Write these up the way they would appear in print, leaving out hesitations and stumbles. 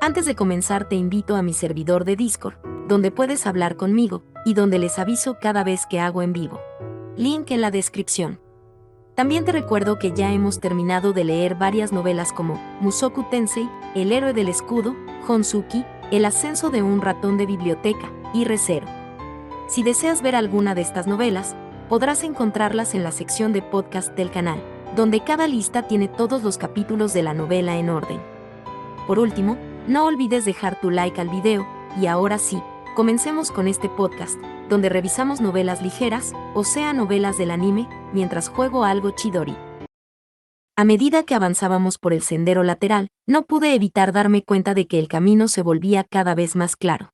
Antes de comenzar te invito a mi servidor de Discord, donde puedes hablar conmigo, y donde les aviso cada vez que hago en vivo. Link en la descripción. También te recuerdo que ya hemos terminado de leer varias novelas como Mushoku Tensei, El héroe del escudo, Honsuki, El ascenso de un ratón de biblioteca, y Re:Zero. Si deseas ver alguna de estas novelas, podrás encontrarlas en la sección de podcast del canal, donde cada lista tiene todos los capítulos de la novela en orden. Por último, no olvides dejar tu like al video, y ahora sí, comencemos con este podcast, donde revisamos novelas ligeras, o sea novelas del anime, mientras juego algo Chidori. A medida que avanzábamos por el sendero lateral, no pude evitar darme cuenta de que el camino se volvía cada vez más claro.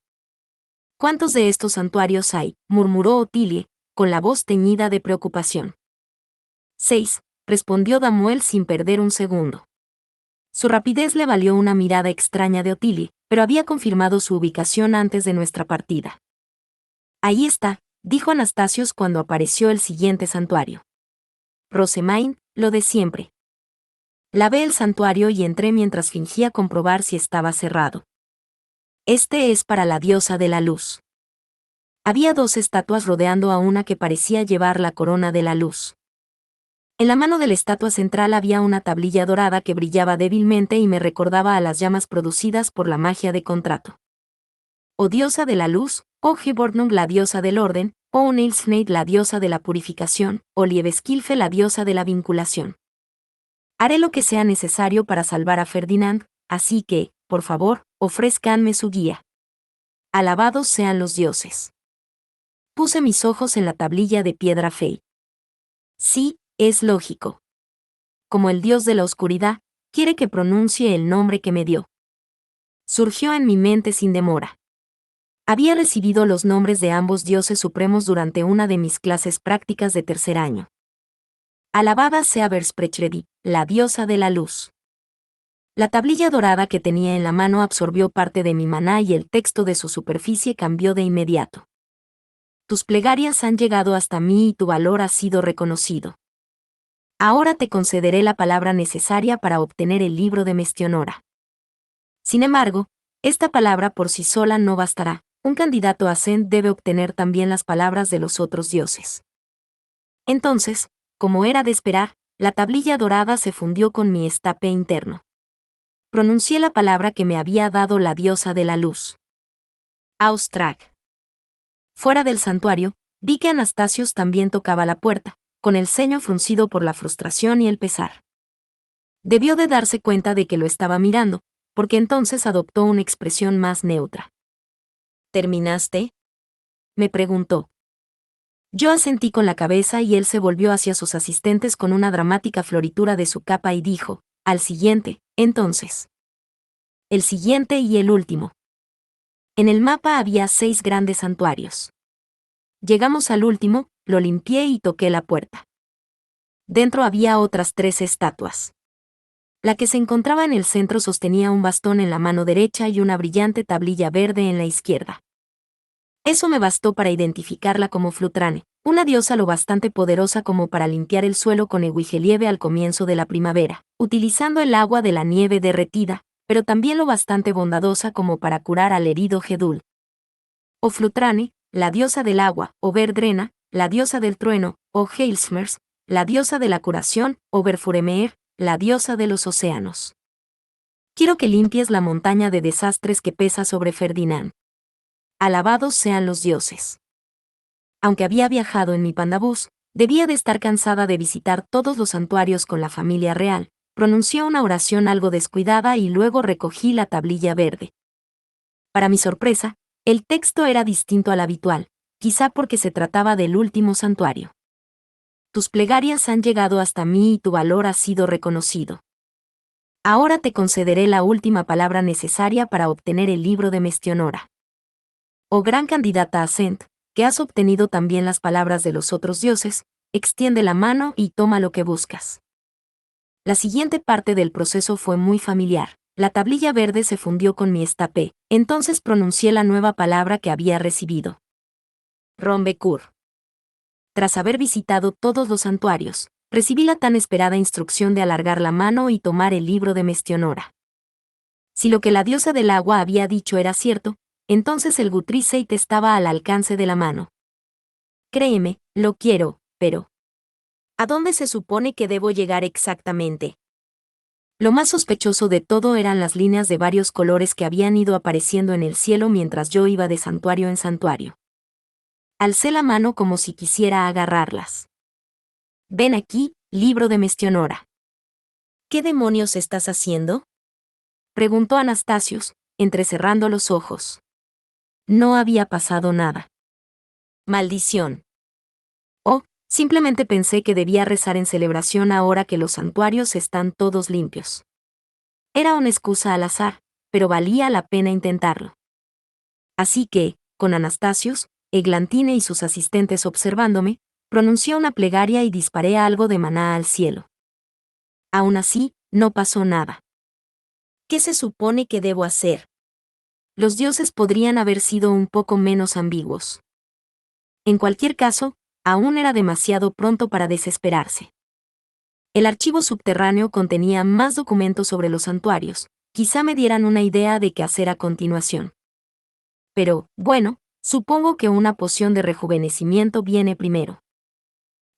¿Cuántos de estos santuarios hay?, murmuró Otilie, con la voz teñida de preocupación. 6, respondió Damuel sin perder un segundo. Su rapidez le valió una mirada extraña de Otilie, pero había confirmado su ubicación antes de nuestra partida. Ahí está, dijo Anastasios cuando apareció el siguiente santuario. Rosemain, lo de siempre. Lavé el santuario y entré mientras fingía comprobar si estaba cerrado. Este es para la diosa de la luz. Había 2 estatuas rodeando a una que parecía llevar la corona de la luz. En la mano de la estatua central había una tablilla dorada que brillaba débilmente y me recordaba a las llamas producidas por la magia de contrato. O diosa de la luz, o Hibornung la diosa del orden, o Nilsneid la diosa de la purificación, o Liebeskilfe la diosa de la vinculación. Haré lo que sea necesario para salvar a Ferdinand, así que, por favor, ofrézcanme su guía. Alabados sean los dioses. Puse mis ojos en la tablilla de piedra fey. Sí, es lógico. Como el dios de la oscuridad, quiere que pronuncie el nombre que me dio. Surgió en mi mente sin demora. Había recibido los nombres de ambos dioses supremos durante una de mis clases prácticas de tercer año. Alabada sea Versprechedi, la diosa de la luz. La tablilla dorada que tenía en la mano absorbió parte de mi maná y el texto de su superficie cambió de inmediato. Tus plegarias han llegado hasta mí y tu valor ha sido reconocido. Ahora te concederé la palabra necesaria para obtener el libro de Mestionora. Sin embargo, esta palabra por sí sola no bastará. Un candidato a Ascent debe obtener también las palabras de los otros dioses. Entonces, como era de esperar, la tablilla dorada se fundió con mi estape interno. Pronuncié la palabra que me había dado la diosa de la luz. Austrag. Fuera del santuario, vi que Anastasios también tocaba la puerta, con el ceño fruncido por la frustración y el pesar. Debió de darse cuenta de que lo estaba mirando, porque entonces adoptó una expresión más neutra. ¿Terminaste?, me preguntó. Yo asentí con la cabeza y él se volvió hacia sus asistentes con una dramática floritura de su capa y dijo, al siguiente, entonces. El siguiente y el último. En el mapa había 6 grandes santuarios. Llegamos al último, lo limpié y toqué la puerta. Dentro había otras 3 estatuas. La que se encontraba en el centro sostenía un bastón en la mano derecha y una brillante tablilla verde en la izquierda. Eso me bastó para identificarla como Flutrane, una diosa lo bastante poderosa como para limpiar el suelo con Eguigelieve al comienzo de la primavera, utilizando el agua de la nieve derretida, pero también lo bastante bondadosa como para curar al herido Gedul. O Flutrane, la diosa del agua, o Verdrena, la diosa del trueno, o Heilsmers, la diosa de la curación, o Verfuremeer, la diosa de los océanos. Quiero que limpies la montaña de desastres que pesa sobre Ferdinand. Alabados sean los dioses. Aunque había viajado en mi pandabús, debía de estar cansada de visitar todos los santuarios con la familia real. Pronuncié una oración algo descuidada y luego recogí la tablilla verde. Para mi sorpresa, el texto era distinto al habitual, quizá porque se trataba del último santuario. Tus plegarias han llegado hasta mí y tu valor ha sido reconocido. Ahora te concederé la última palabra necesaria para obtener el libro de Mestionora. Oh gran candidata a Ascent, que has obtenido también las palabras de los otros dioses, extiende la mano y toma lo que buscas. La siguiente parte del proceso fue muy familiar. La tablilla verde se fundió con mi estape, entonces pronuncié la nueva palabra que había recibido. Rombekur. Tras haber visitado todos los santuarios, recibí la tan esperada instrucción de alargar la mano y tomar el libro de Mestionora. Si lo que la diosa del agua había dicho era cierto, entonces el Gutriseit estaba al alcance de la mano. Créeme, lo quiero, pero ¿a dónde se supone que debo llegar exactamente? Lo más sospechoso de todo eran las líneas de varios colores que habían ido apareciendo en el cielo mientras yo iba de santuario en santuario. Alcé la mano como si quisiera agarrarlas. Ven aquí, libro de Mestionora. ¿Qué demonios estás haciendo? Preguntó Anastasios, entrecerrando los ojos. No había pasado nada. Maldición. Oh, simplemente pensé que debía rezar en celebración ahora que los santuarios están todos limpios. Era una excusa al azar, pero valía la pena intentarlo. Así que, con Anastasios, Eglantine y sus asistentes observándome, pronuncié una plegaria y disparé algo de maná al cielo. Aún así, no pasó nada. ¿Qué se supone que debo hacer? Los dioses podrían haber sido un poco menos ambiguos. En cualquier caso, aún era demasiado pronto para desesperarse. El archivo subterráneo contenía más documentos sobre los santuarios, quizá me dieran una idea de qué hacer a continuación. Pero, bueno, supongo que una poción de rejuvenecimiento viene primero.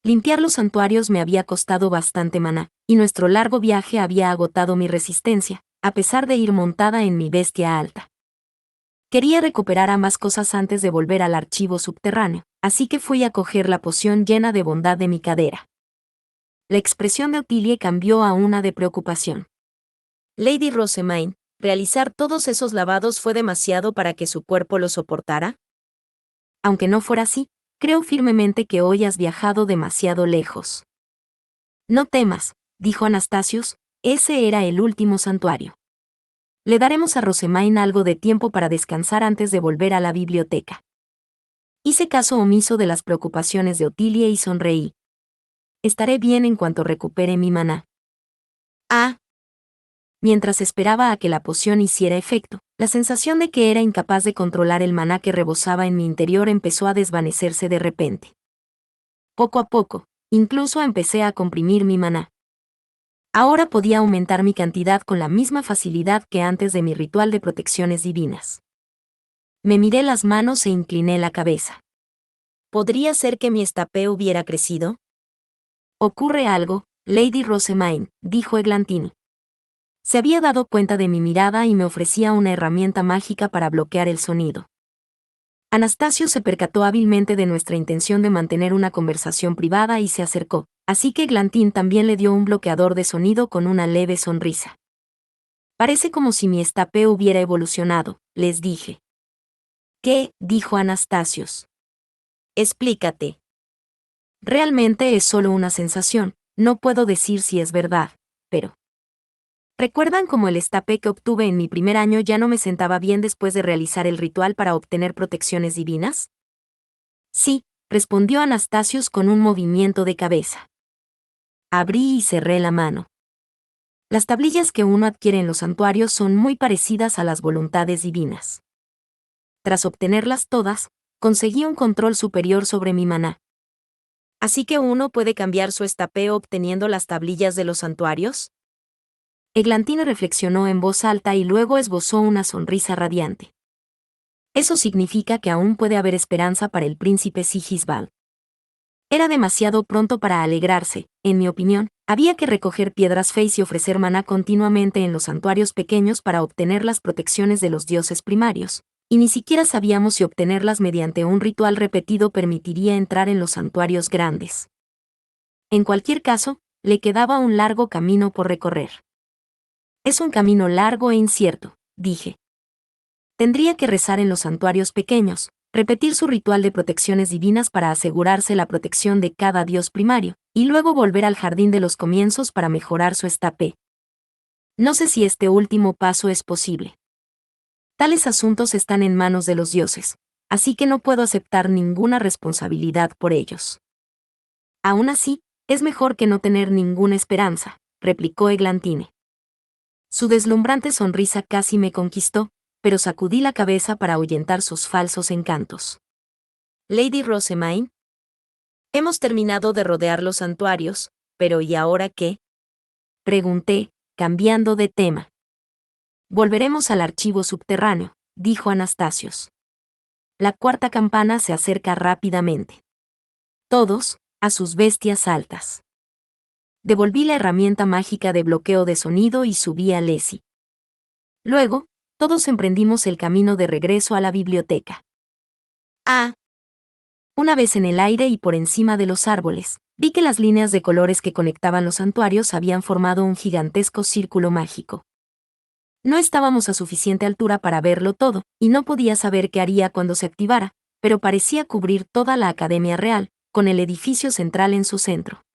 Limpiar los santuarios me había costado bastante maná, y nuestro largo viaje había agotado mi resistencia, a pesar de ir montada en mi bestia alta. Quería recuperar ambas cosas antes de volver al archivo subterráneo, así que fui a coger la poción llena de bondad de mi cadera. La expresión de Otilie cambió a una de preocupación. Lady Rosemaine, ¿realizar todos esos lavados fue demasiado para que su cuerpo lo soportara? Aunque no fuera así, creo firmemente que hoy has viajado demasiado lejos. No temas, dijo Anastasios, ese era el último santuario. Le daremos a Rosemaine algo de tiempo para descansar antes de volver a la biblioteca. Hice caso omiso de las preocupaciones de Otilie y sonreí. Estaré bien en cuanto recupere mi maná. Ah. Mientras esperaba a que la poción hiciera efecto, la sensación de que era incapaz de controlar el maná que rebosaba en mi interior empezó a desvanecerse de repente. Poco a poco, incluso empecé a comprimir mi maná. Ahora podía aumentar mi cantidad con la misma facilidad que antes de mi ritual de protecciones divinas. Me miré las manos e incliné la cabeza. ¿Podría ser que mi estape hubiera crecido? Ocurre algo, Lady Rosemaine, dijo Eglantine. Se había dado cuenta de mi mirada y me ofrecía una herramienta mágica para bloquear el sonido. Anastasio se percató hábilmente de nuestra intención de mantener una conversación privada y se acercó, así que Eglantine también le dio un bloqueador de sonido con una leve sonrisa. Parece como si mi estape hubiera evolucionado, les dije. ¿Qué? Dijo Anastasios. Explícate. Realmente es solo una sensación, no puedo decir si es verdad, pero... ¿Recuerdan cómo el estape que obtuve en mi primer año ya no me sentaba bien después de realizar el ritual para obtener protecciones divinas? Sí, respondió Anastasios con un movimiento de cabeza. Abrí y cerré la mano. Las tablillas que uno adquiere en los santuarios son muy parecidas a las voluntades divinas. Tras obtenerlas todas, conseguí un control superior sobre mi maná. ¿Así que uno puede cambiar su estape obteniendo las tablillas de los santuarios? Eglantine reflexionó en voz alta y luego esbozó una sonrisa radiante. Eso significa que aún puede haber esperanza para el príncipe Sigisbald. Era demasiado pronto para alegrarse, en mi opinión, había que recoger piedras feas y ofrecer maná continuamente en los santuarios pequeños para obtener las protecciones de los dioses primarios, y ni siquiera sabíamos si obtenerlas mediante un ritual repetido permitiría entrar en los santuarios grandes. En cualquier caso, le quedaba un largo camino por recorrer. Es un camino largo e incierto, dije. Tendría que rezar en los santuarios pequeños, repetir su ritual de protecciones divinas para asegurarse la protección de cada dios primario, y luego volver al jardín de los comienzos para mejorar su estape. No sé si este último paso es posible. Tales asuntos están en manos de los dioses, así que no puedo aceptar ninguna responsabilidad por ellos. Aún así, es mejor que no tener ninguna esperanza, replicó Eglantine. Su deslumbrante sonrisa casi me conquistó, pero sacudí la cabeza para ahuyentar sus falsos encantos. Lady Rosemaine, hemos terminado de rodear los santuarios, pero ¿y ahora qué? Pregunté, cambiando de tema. Volveremos al archivo subterráneo, dijo Anastasios. La cuarta campana se acerca rápidamente. Todos, a sus bestias altas. Devolví la herramienta mágica de bloqueo de sonido y subí a Leslie. Luego, todos emprendimos el camino de regreso a la biblioteca. Una vez en el aire y por encima de los árboles, vi que las líneas de colores que conectaban los santuarios habían formado un gigantesco círculo mágico. No estábamos a suficiente altura para verlo todo, y no podía saber qué haría cuando se activara, pero parecía cubrir toda la Academia Real, con el edificio central en su centro.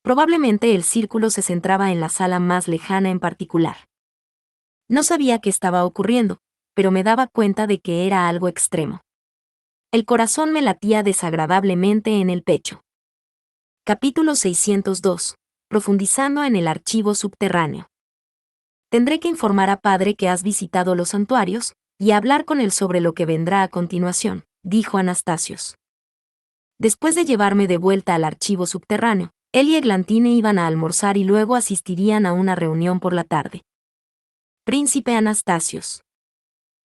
Probablemente el círculo se centraba en la sala más lejana en particular. No sabía qué estaba ocurriendo, pero me daba cuenta de que era algo extremo. El corazón me latía desagradablemente en el pecho. Capítulo 602. Profundizando en el archivo subterráneo. Tendré que informar a padre que has visitado los santuarios, y hablar con él sobre lo que vendrá a continuación, dijo Anastasios. Después de llevarme de vuelta al archivo subterráneo, él y Eglantine iban a almorzar y luego asistirían a una reunión por la tarde. Príncipe Anastasios.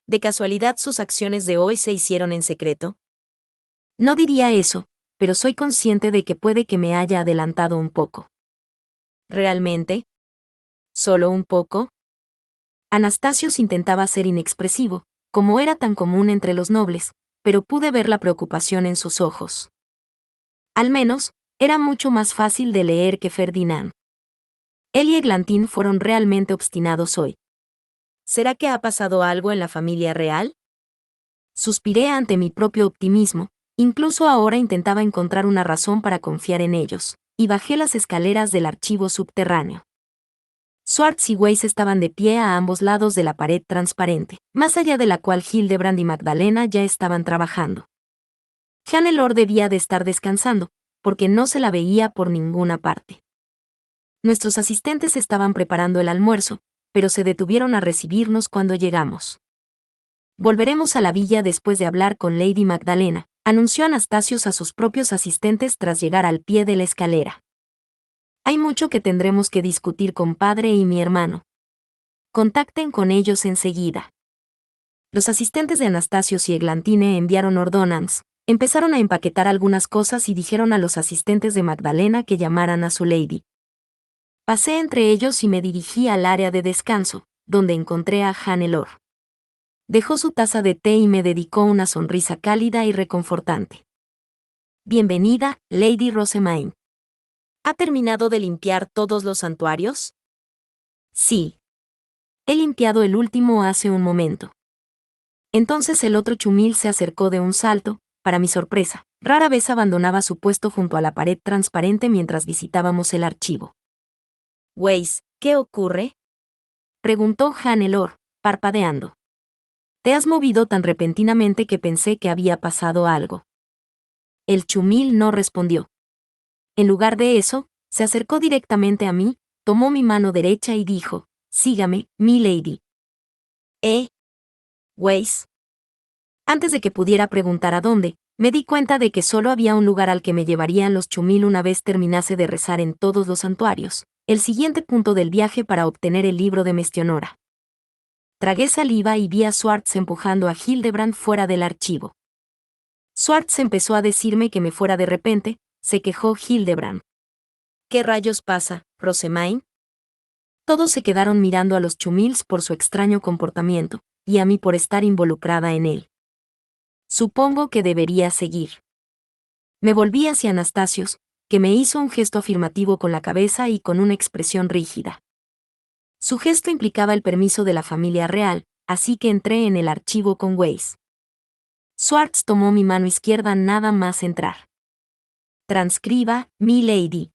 ¿De casualidad sus acciones de hoy se hicieron en secreto? No diría eso, pero soy consciente de que puede que me haya adelantado un poco. ¿Realmente? ¿Solo un poco? Anastasios intentaba ser inexpresivo, como era tan común entre los nobles, pero pude ver la preocupación en sus ojos. Al menos, era mucho más fácil de leer que Ferdinand. Él y Eglantine fueron realmente obstinados hoy. ¿Será que ha pasado algo en la familia real? Suspiré ante mi propio optimismo, incluso ahora intentaba encontrar una razón para confiar en ellos, y bajé las escaleras del archivo subterráneo. Swartz y Weiss estaban de pie a ambos lados de la pared transparente, más allá de la cual Hildebrand y Magdalena ya estaban trabajando. Hannelore debía de estar descansando, porque no se la veía por ninguna parte. Nuestros asistentes estaban preparando el almuerzo, pero se detuvieron a recibirnos cuando llegamos. Volveremos a la villa después de hablar con Lady Magdalena, anunció Anastasios a sus propios asistentes tras llegar al pie de la escalera. Hay mucho que tendremos que discutir con padre y mi hermano. Contacten con ellos enseguida. Los asistentes de Anastasios y Eglantine enviaron ordonance, empezaron a empaquetar algunas cosas y dijeron a los asistentes de Magdalena que llamaran a su lady. Pasé entre ellos y me dirigí al área de descanso, donde encontré a Hannelore. Dejó su taza de té y me dedicó una sonrisa cálida y reconfortante. Bienvenida, Lady Rosemaine. ¿Ha terminado de limpiar todos los santuarios? Sí. He limpiado el último hace un momento. Entonces el otro chumil se acercó de un salto, para mi sorpresa. Rara vez abandonaba su puesto junto a la pared transparente mientras visitábamos el archivo. Weiss, ¿qué ocurre? Preguntó Hannelore, parpadeando. Te has movido tan repentinamente que pensé que había pasado algo. El chumil no respondió. En lugar de eso, se acercó directamente a mí, tomó mi mano derecha y dijo, sígame, mi lady. Weiss. Antes de que pudiera preguntar a dónde, me di cuenta de que solo había un lugar al que me llevarían los chumil una vez terminase de rezar en todos los santuarios, el siguiente punto del viaje para obtener el libro de Mestionora. Tragué saliva y vi a Swartz empujando a Hildebrand fuera del archivo. Swartz empezó a decirme que me fuera de repente, se quejó Hildebrand. ¿Qué rayos pasa, Rosemaine? Todos se quedaron mirando a los chumils por su extraño comportamiento, y a mí por estar involucrada en él. Supongo que debería seguir. Me volví hacia Anastasios, que me hizo un gesto afirmativo con la cabeza y con una expresión rígida. Su gesto implicaba el permiso de la familia real, así que entré en el archivo con Weiss. Swartz tomó mi mano izquierda nada más entrar. Transcriba, mi lady.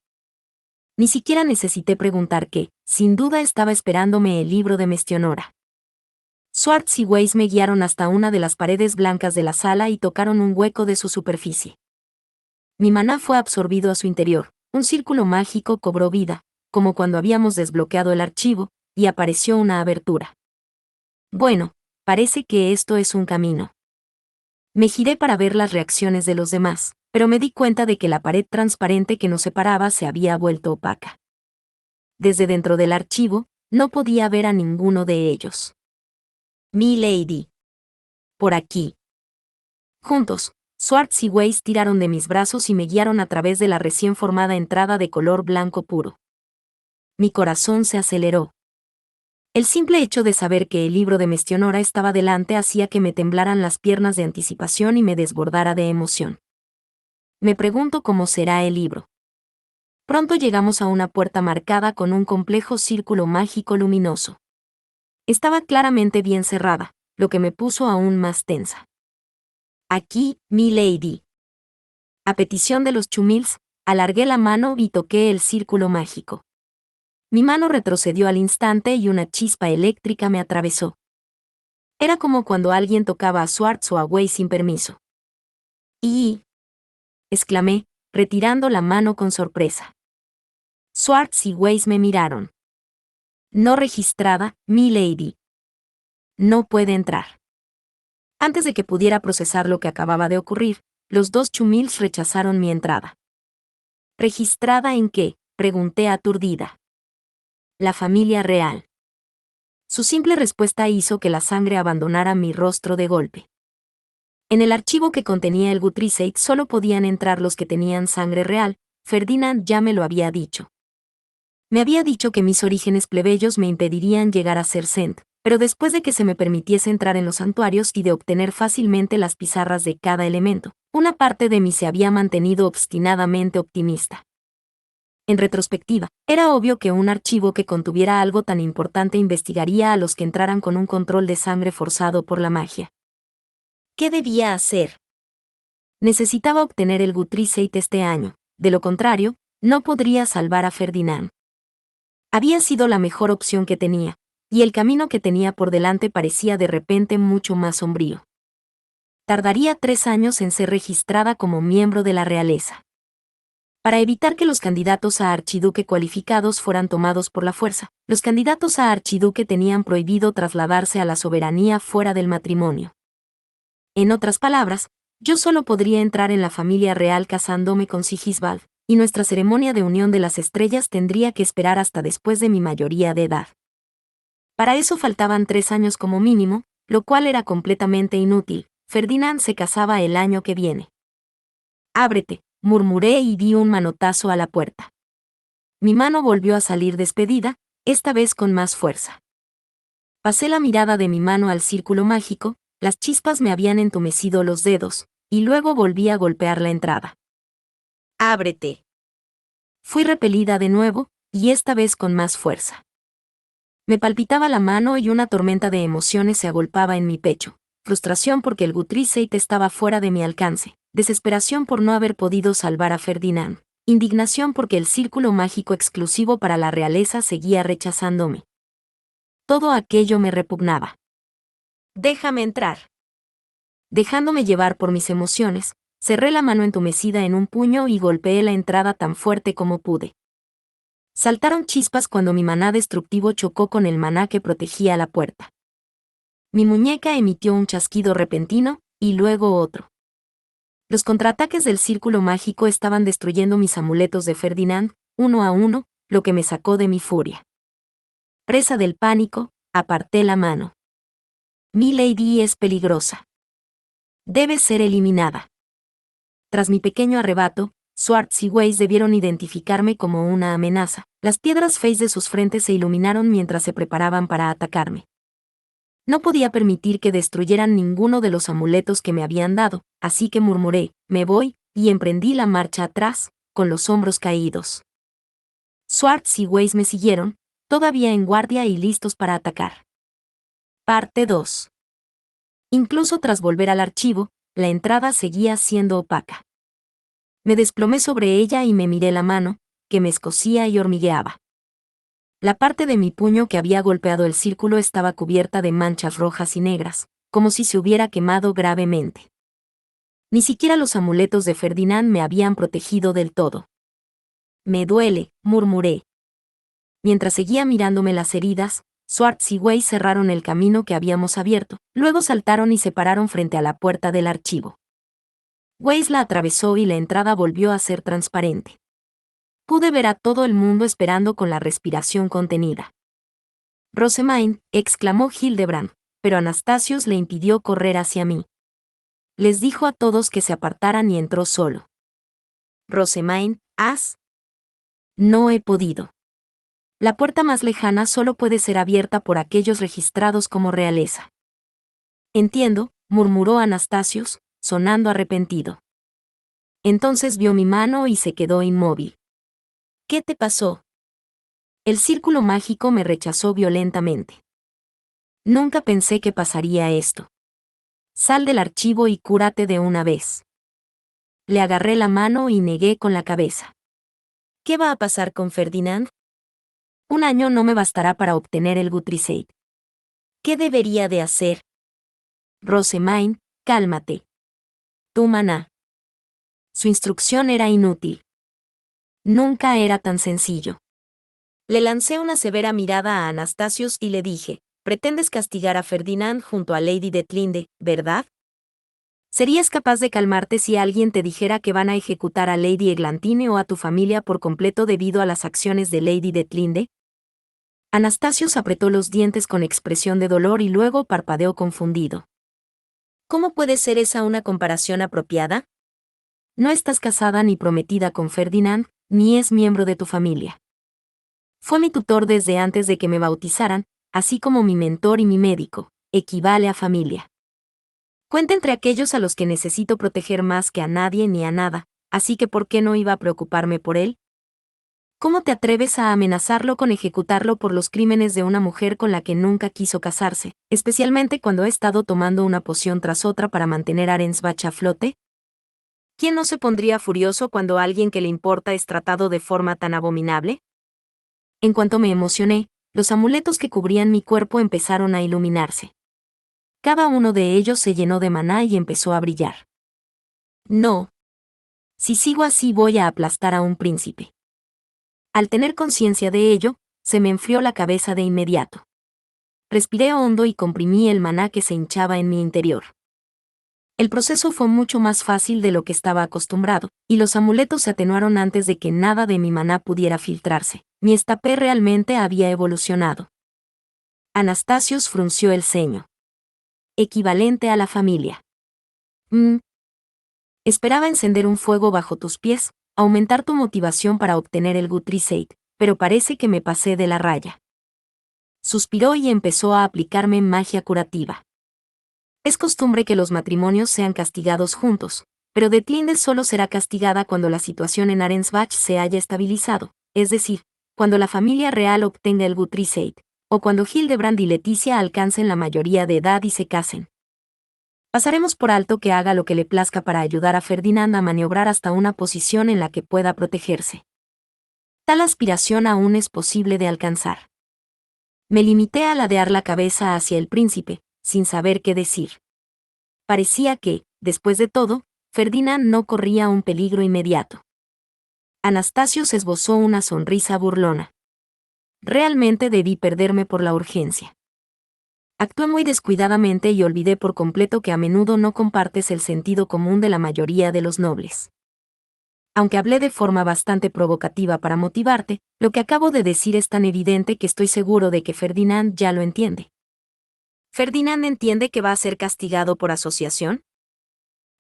Ni siquiera necesité preguntar qué, sin duda estaba esperándome el libro de Mestionora. Swartz y Weiss me guiaron hasta una de las paredes blancas de la sala y tocaron un hueco de su superficie. Mi maná fue absorbido a su interior, un círculo mágico cobró vida, como cuando habíamos desbloqueado el archivo, y apareció una abertura. Bueno, parece que esto es un camino. Me giré para ver las reacciones de los demás, pero me di cuenta de que la pared transparente que nos separaba se había vuelto opaca. Desde dentro del archivo, No podía ver a ninguno de ellos. Milady. Por aquí. Juntos, Swartz y Weiss tiraron de mis brazos y me guiaron a través de la recién formada entrada de color blanco puro. Mi corazón se aceleró. El simple hecho de saber que el libro de Mestionora estaba delante hacía que me temblaran las piernas de anticipación y me desbordara de emoción. Me pregunto cómo será el libro. Pronto llegamos a una puerta marcada con un complejo círculo mágico luminoso. Estaba claramente bien cerrada, lo que me puso aún más tensa. Aquí, milady. A petición de los Chumills, alargué la mano y toqué el círculo mágico. Mi mano retrocedió al instante y una chispa eléctrica me atravesó. Era como cuando alguien tocaba a Swartz o a Weiss sin permiso. ¡Y! Exclamé, retirando la mano con sorpresa. Swartz y Weiss me miraron. No registrada, milady. No puede entrar. Antes de que pudiera procesar lo que acababa de ocurrir, los dos Chumills rechazaron mi entrada. ¿Registrada en qué?, pregunté aturdida. La familia real. Su simple respuesta hizo que la sangre abandonara mi rostro de golpe. En el archivo que contenía el Guthriesaid solo podían entrar los que tenían sangre real, Ferdinand ya me lo había dicho. Me había dicho que mis orígenes plebeyos me impedirían llegar a ser Cent, pero después de que se me permitiese entrar en los santuarios y de obtener fácilmente las pizarras de cada elemento, una parte de mí se había mantenido obstinadamente optimista. En retrospectiva, era obvio que un archivo que contuviera algo tan importante investigaría a los que entraran con un control de sangre forzado por la magia. ¿Qué debía hacer? Necesitaba obtener el Guthriesaid este año, de lo contrario, no podría salvar a Ferdinand. Había sido la mejor opción que tenía, y el camino que tenía por delante parecía de repente mucho más sombrío. Tardaría 3 años en ser registrada como miembro de la realeza. Para evitar que los candidatos a archiduque cualificados fueran tomados por la fuerza, los candidatos a archiduque tenían prohibido trasladarse a la soberanía fuera del matrimonio. En otras palabras, yo solo podría entrar en la familia real casándome con Sigisbald, y nuestra ceremonia de unión de las estrellas tendría que esperar hasta después de mi mayoría de edad. Para eso faltaban 3 años como mínimo, lo cual era completamente inútil. Ferdinand se casaba el año que viene. «Ábrete», murmuré y di un manotazo a la puerta. Mi mano volvió a salir despedida, esta vez con más fuerza. Pasé la mirada de mi mano al círculo mágico, las chispas me habían entumecido los dedos, y luego volví a golpear la entrada. «Ábrete». Fui repelida de nuevo, y esta vez con más fuerza. Me palpitaba la mano y una tormenta de emociones se agolpaba en mi pecho. Frustración porque el Guthriesaid estaba fuera de mi alcance, desesperación por no haber podido salvar a Ferdinand, indignación porque el círculo mágico exclusivo para la realeza seguía rechazándome. Todo aquello me repugnaba. «Déjame entrar». Dejándome llevar por mis emociones, cerré la mano entumecida en un puño y golpeé la entrada tan fuerte como pude. Saltaron chispas cuando mi maná destructivo chocó con el maná que protegía la puerta. Mi muñeca emitió un chasquido repentino, y luego otro. Los contraataques del círculo mágico estaban destruyendo mis amuletos de Ferdinand, uno a uno, lo que me sacó de mi furia. Presa del pánico, aparté la mano. Milady es peligrosa. Debe ser eliminada. Tras mi pequeño arrebato, Swartz y Weiss debieron identificarme como una amenaza. Las piedras Face de sus frentes se iluminaron mientras se preparaban para atacarme. No podía permitir que destruyeran ninguno de los amuletos que me habían dado, así que murmuré, «me voy», y emprendí la marcha atrás, con los hombros caídos. Swartz y Weiss me siguieron, todavía en guardia y listos para atacar. Parte 2. Incluso tras volver al archivo, la entrada seguía siendo opaca. Me desplomé sobre ella y me miré la mano, que me escocía y hormigueaba. La parte de mi puño que había golpeado el círculo estaba cubierta de manchas rojas y negras, como si se hubiera quemado gravemente. Ni siquiera los amuletos de Ferdinand me habían protegido del todo. «Me duele», murmuré. Mientras seguía mirándome las heridas, Swartz y Weiss cerraron el camino que habíamos abierto, luego saltaron y se pararon frente a la puerta del archivo. Weiss la atravesó y la entrada volvió a ser transparente. Pude ver a todo el mundo esperando con la respiración contenida. Rosemaine, exclamó Hildebrand, pero Anastasios le impidió correr hacia mí. Les dijo a todos que se apartaran y entró solo. Rosemaine, ¿has? No he podido. La puerta más lejana solo puede ser abierta por aquellos registrados como realeza. Entiendo, murmuró Anastasios, sonando arrepentido. Entonces vio mi mano y se quedó inmóvil. ¿Qué te pasó? El círculo mágico me rechazó violentamente. Nunca pensé que pasaría esto. Sal del archivo y cúrate de una vez. Le agarré la mano y negué con la cabeza. ¿Qué va a pasar con Ferdinand? 1 año no me bastará para obtener el Gutrisate. ¿Qué debería de hacer? Rosemaine, cálmate. Tu maná. Su instrucción era inútil. Nunca era tan sencillo. Le lancé una severa mirada a Anastasios y le dije, pretendes castigar a Ferdinand junto a Lady Detlinde, ¿verdad? ¿Serías capaz de calmarte si alguien te dijera que van a ejecutar a Lady Eglantine o a tu familia por completo debido a las acciones de Lady Detlinde? Anastasios apretó los dientes con expresión de dolor y luego parpadeó confundido. ¿Cómo puede ser esa una comparación apropiada? No estás casada ni prometida con Ferdinand, ni es miembro de tu familia. Fue mi tutor desde antes de que me bautizaran, así como mi mentor y mi médico, equivale a familia. Cuenta entre aquellos a los que necesito proteger más que a nadie ni a nada, así que ¿por qué no iba a preocuparme por él? ¿Cómo te atreves a amenazarlo con ejecutarlo por los crímenes de una mujer con la que nunca quiso casarse, especialmente cuando he estado tomando una poción tras otra para mantener a Arensbach a flote? ¿Quién no se pondría furioso cuando alguien que le importa es tratado de forma tan abominable? En cuanto me emocioné, los amuletos que cubrían mi cuerpo empezaron a iluminarse. Cada uno de ellos se llenó de maná y empezó a brillar. No. Si sigo así voy a aplastar a un príncipe. Al tener conciencia de ello, se me enfrió la cabeza de inmediato. Respiré hondo y comprimí el maná que se hinchaba en mi interior. El proceso fue mucho más fácil de lo que estaba acostumbrado, y los amuletos se atenuaron antes de que nada de mi maná pudiera filtrarse. Mi estapé realmente había evolucionado. Anastasios frunció el ceño. Equivalente a la familia. Esperaba encender un fuego bajo tus pies, aumentar tu motivación para obtener el Gutrisate, pero parece que me pasé de la raya. Suspiró y empezó a aplicarme magia curativa. Es costumbre que los matrimonios sean castigados juntos, pero Detlinde solo será castigada cuando la situación en Arensbach se haya estabilizado, es decir, cuando la familia real obtenga el Gutrisate, o cuando Hildebrand y Leticia alcancen la mayoría de edad y se casen. Pasaremos por alto que haga lo que le plazca para ayudar a Ferdinand a maniobrar hasta una posición en la que pueda protegerse. Tal aspiración aún es posible de alcanzar. Me limité a ladear la cabeza hacia el príncipe, sin saber qué decir. Parecía que, después de todo, Ferdinand no corría un peligro inmediato. Anastasios esbozó una sonrisa burlona. Realmente debí perderme por la urgencia. Actué muy descuidadamente y olvidé por completo que a menudo no compartes el sentido común de la mayoría de los nobles. Aunque hablé de forma bastante provocativa para motivarte, lo que acabo de decir es tan evidente que estoy seguro de que Ferdinand ya lo entiende. ¿Ferdinand entiende que va a ser castigado por asociación?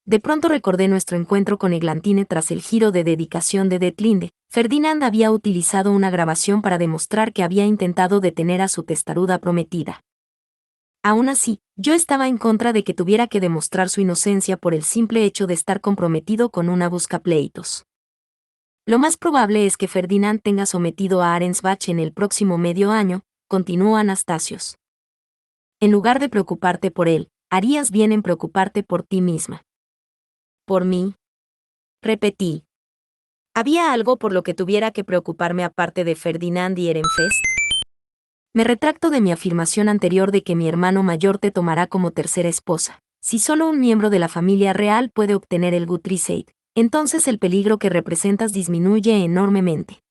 De pronto recordé nuestro encuentro con Eglantine tras el giro de dedicación de Detlinde. Ferdinand había utilizado una grabación para demostrar que había intentado detener a su testaruda prometida. Aún así, yo estaba en contra de que tuviera que demostrar su inocencia por el simple hecho de estar comprometido con una buscapleitos. Lo más probable es que Ferdinand tenga sometido a Arensbach en el próximo medio año, continuó Anastasios. En lugar de preocuparte por él, harías bien en preocuparte por ti misma. ¿Por mí? Repetí. ¿Había algo por lo que tuviera que preocuparme aparte de Ferdinand y Ehrenfest? Me retracto de mi afirmación anterior de que mi hermano mayor te tomará como tercera esposa. Si solo un miembro de la familia real puede obtener el Gutrisate, entonces el peligro que representas disminuye enormemente.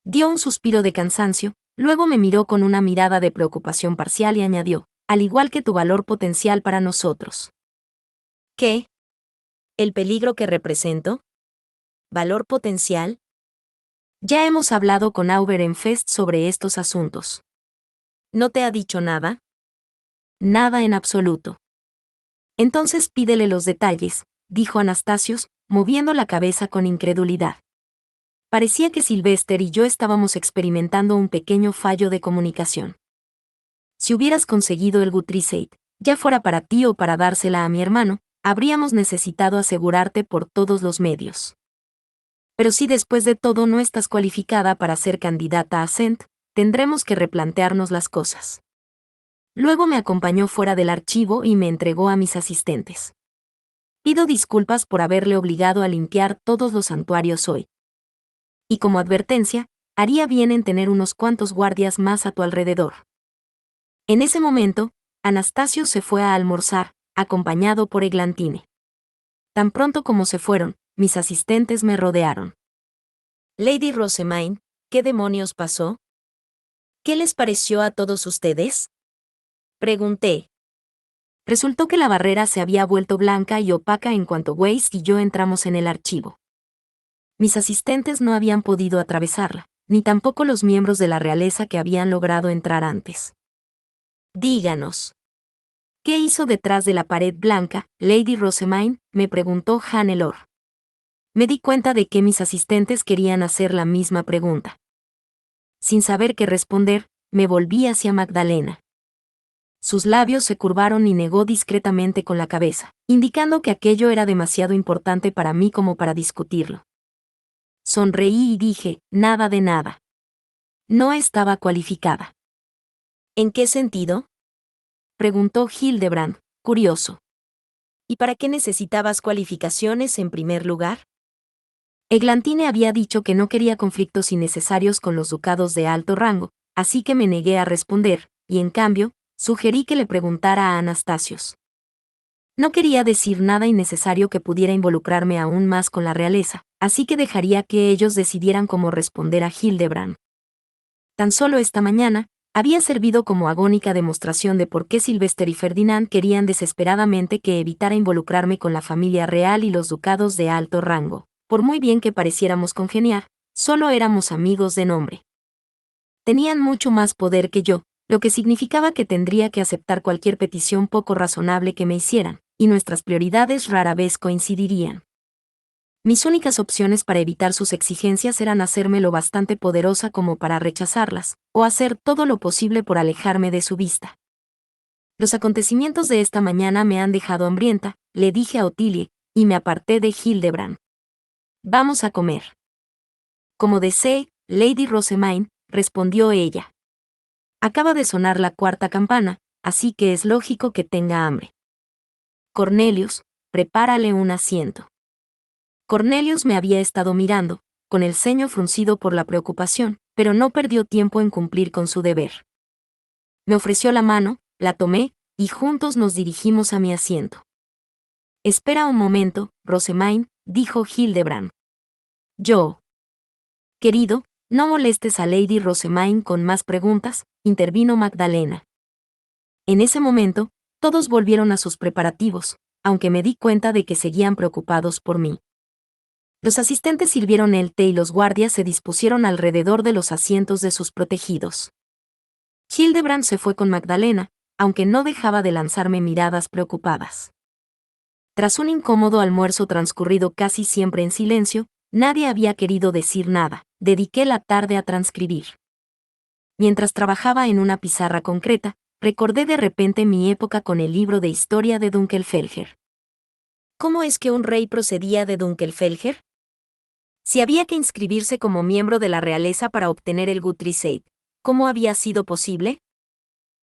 Dio un suspiro de cansancio, luego me miró con una mirada de preocupación parcial y añadió, al igual que tu valor potencial para nosotros. ¿Qué? ¿El peligro que represento? ¿Valor potencial? Ya hemos hablado con Auber en Fest sobre estos asuntos. ¿No te ha dicho nada? Nada en absoluto. Entonces pídele los detalles, dijo Anastasios, moviendo la cabeza con incredulidad. Parecía que Sylvester y yo estábamos experimentando un pequeño fallo de comunicación. Si hubieras conseguido el Gutrisate, ya fuera para ti o para dársela a mi hermano, habríamos necesitado asegurarte por todos los medios. Pero si después de todo no estás cualificada para ser candidata a Cent, tendremos que replantearnos las cosas. Luego me acompañó fuera del archivo y me entregó a mis asistentes. Pido disculpas por haberle obligado a limpiar todos los santuarios hoy. Y como advertencia, haría bien en tener unos cuantos guardias más a tu alrededor. En ese momento, Anastasio se fue a almorzar, acompañado por Eglantine. Tan pronto como se fueron, mis asistentes me rodearon. Lady Rosamine, ¿qué demonios pasó? ¿Qué les pareció a todos ustedes? Pregunté. Resultó que la barrera se había vuelto blanca y opaca en cuanto Weiss y yo entramos en el archivo. Mis asistentes no habían podido atravesarla, ni tampoco los miembros de la realeza que habían logrado entrar antes. Díganos. ¿Qué hizo detrás de la pared blanca, Lady Rosamine?, me preguntó Hannelore. Me di cuenta de que mis asistentes querían hacer la misma pregunta. Sin saber qué responder, me volví hacia Magdalena. Sus labios se curvaron y negó discretamente con la cabeza, indicando que aquello era demasiado importante para mí como para discutirlo. Sonreí y dije, nada de nada. No estaba cualificada. ¿En qué sentido?, preguntó Hildebrand, curioso. ¿Y para qué necesitabas cualificaciones en primer lugar? Eglantine había dicho que no quería conflictos innecesarios con los ducados de alto rango, así que me negué a responder, y en cambio, sugerí que le preguntara a Anastasios. No quería decir nada innecesario que pudiera involucrarme aún más con la realeza, así que dejaría que ellos decidieran cómo responder a Hildebrand. Tan solo esta mañana, había servido como agónica demostración de por qué Sylvester y Ferdinand querían desesperadamente que evitara involucrarme con la familia real y los ducados de alto rango. Por muy bien que pareciéramos congeniar, solo éramos amigos de nombre. Tenían mucho más poder que yo, lo que significaba que tendría que aceptar cualquier petición poco razonable que me hicieran, y nuestras prioridades rara vez coincidirían. Mis únicas opciones para evitar sus exigencias eran hacerme lo bastante poderosa como para rechazarlas, o hacer todo lo posible por alejarme de su vista. Los acontecimientos de esta mañana me han dejado hambrienta, le dije a Ottilie, y me aparté de Hildebrand. Vamos a comer. Como desee, Lady Rosamine, respondió ella. Acaba de sonar la cuarta campana, así que es lógico que tenga hambre. Cornelius, prepárale un asiento. Cornelius me había estado mirando, con el ceño fruncido por la preocupación, pero no perdió tiempo en cumplir con su deber. Me ofreció la mano, la tomé, y juntos nos dirigimos a mi asiento. Espera un momento, Rosamine, dijo Hildebrand. Yo. Querido, no molestes a Lady Rosamine con más preguntas, intervino Magdalena. En ese momento, todos volvieron a sus preparativos, aunque me di cuenta de que seguían preocupados por mí. Los asistentes sirvieron el té y los guardias se dispusieron alrededor de los asientos de sus protegidos. Hildebrand se fue con Magdalena, aunque no dejaba de lanzarme miradas preocupadas. Tras un incómodo almuerzo transcurrido casi siempre en silencio, nadie había querido decir nada. Dediqué la tarde a transcribir. Mientras trabajaba en una pizarra concreta, recordé de repente mi época con el libro de historia de Dunkelfelger. ¿Cómo es que un rey procedía de Dunkelfelger? Si había que inscribirse como miembro de la realeza para obtener el Gutrisate, ¿cómo había sido posible?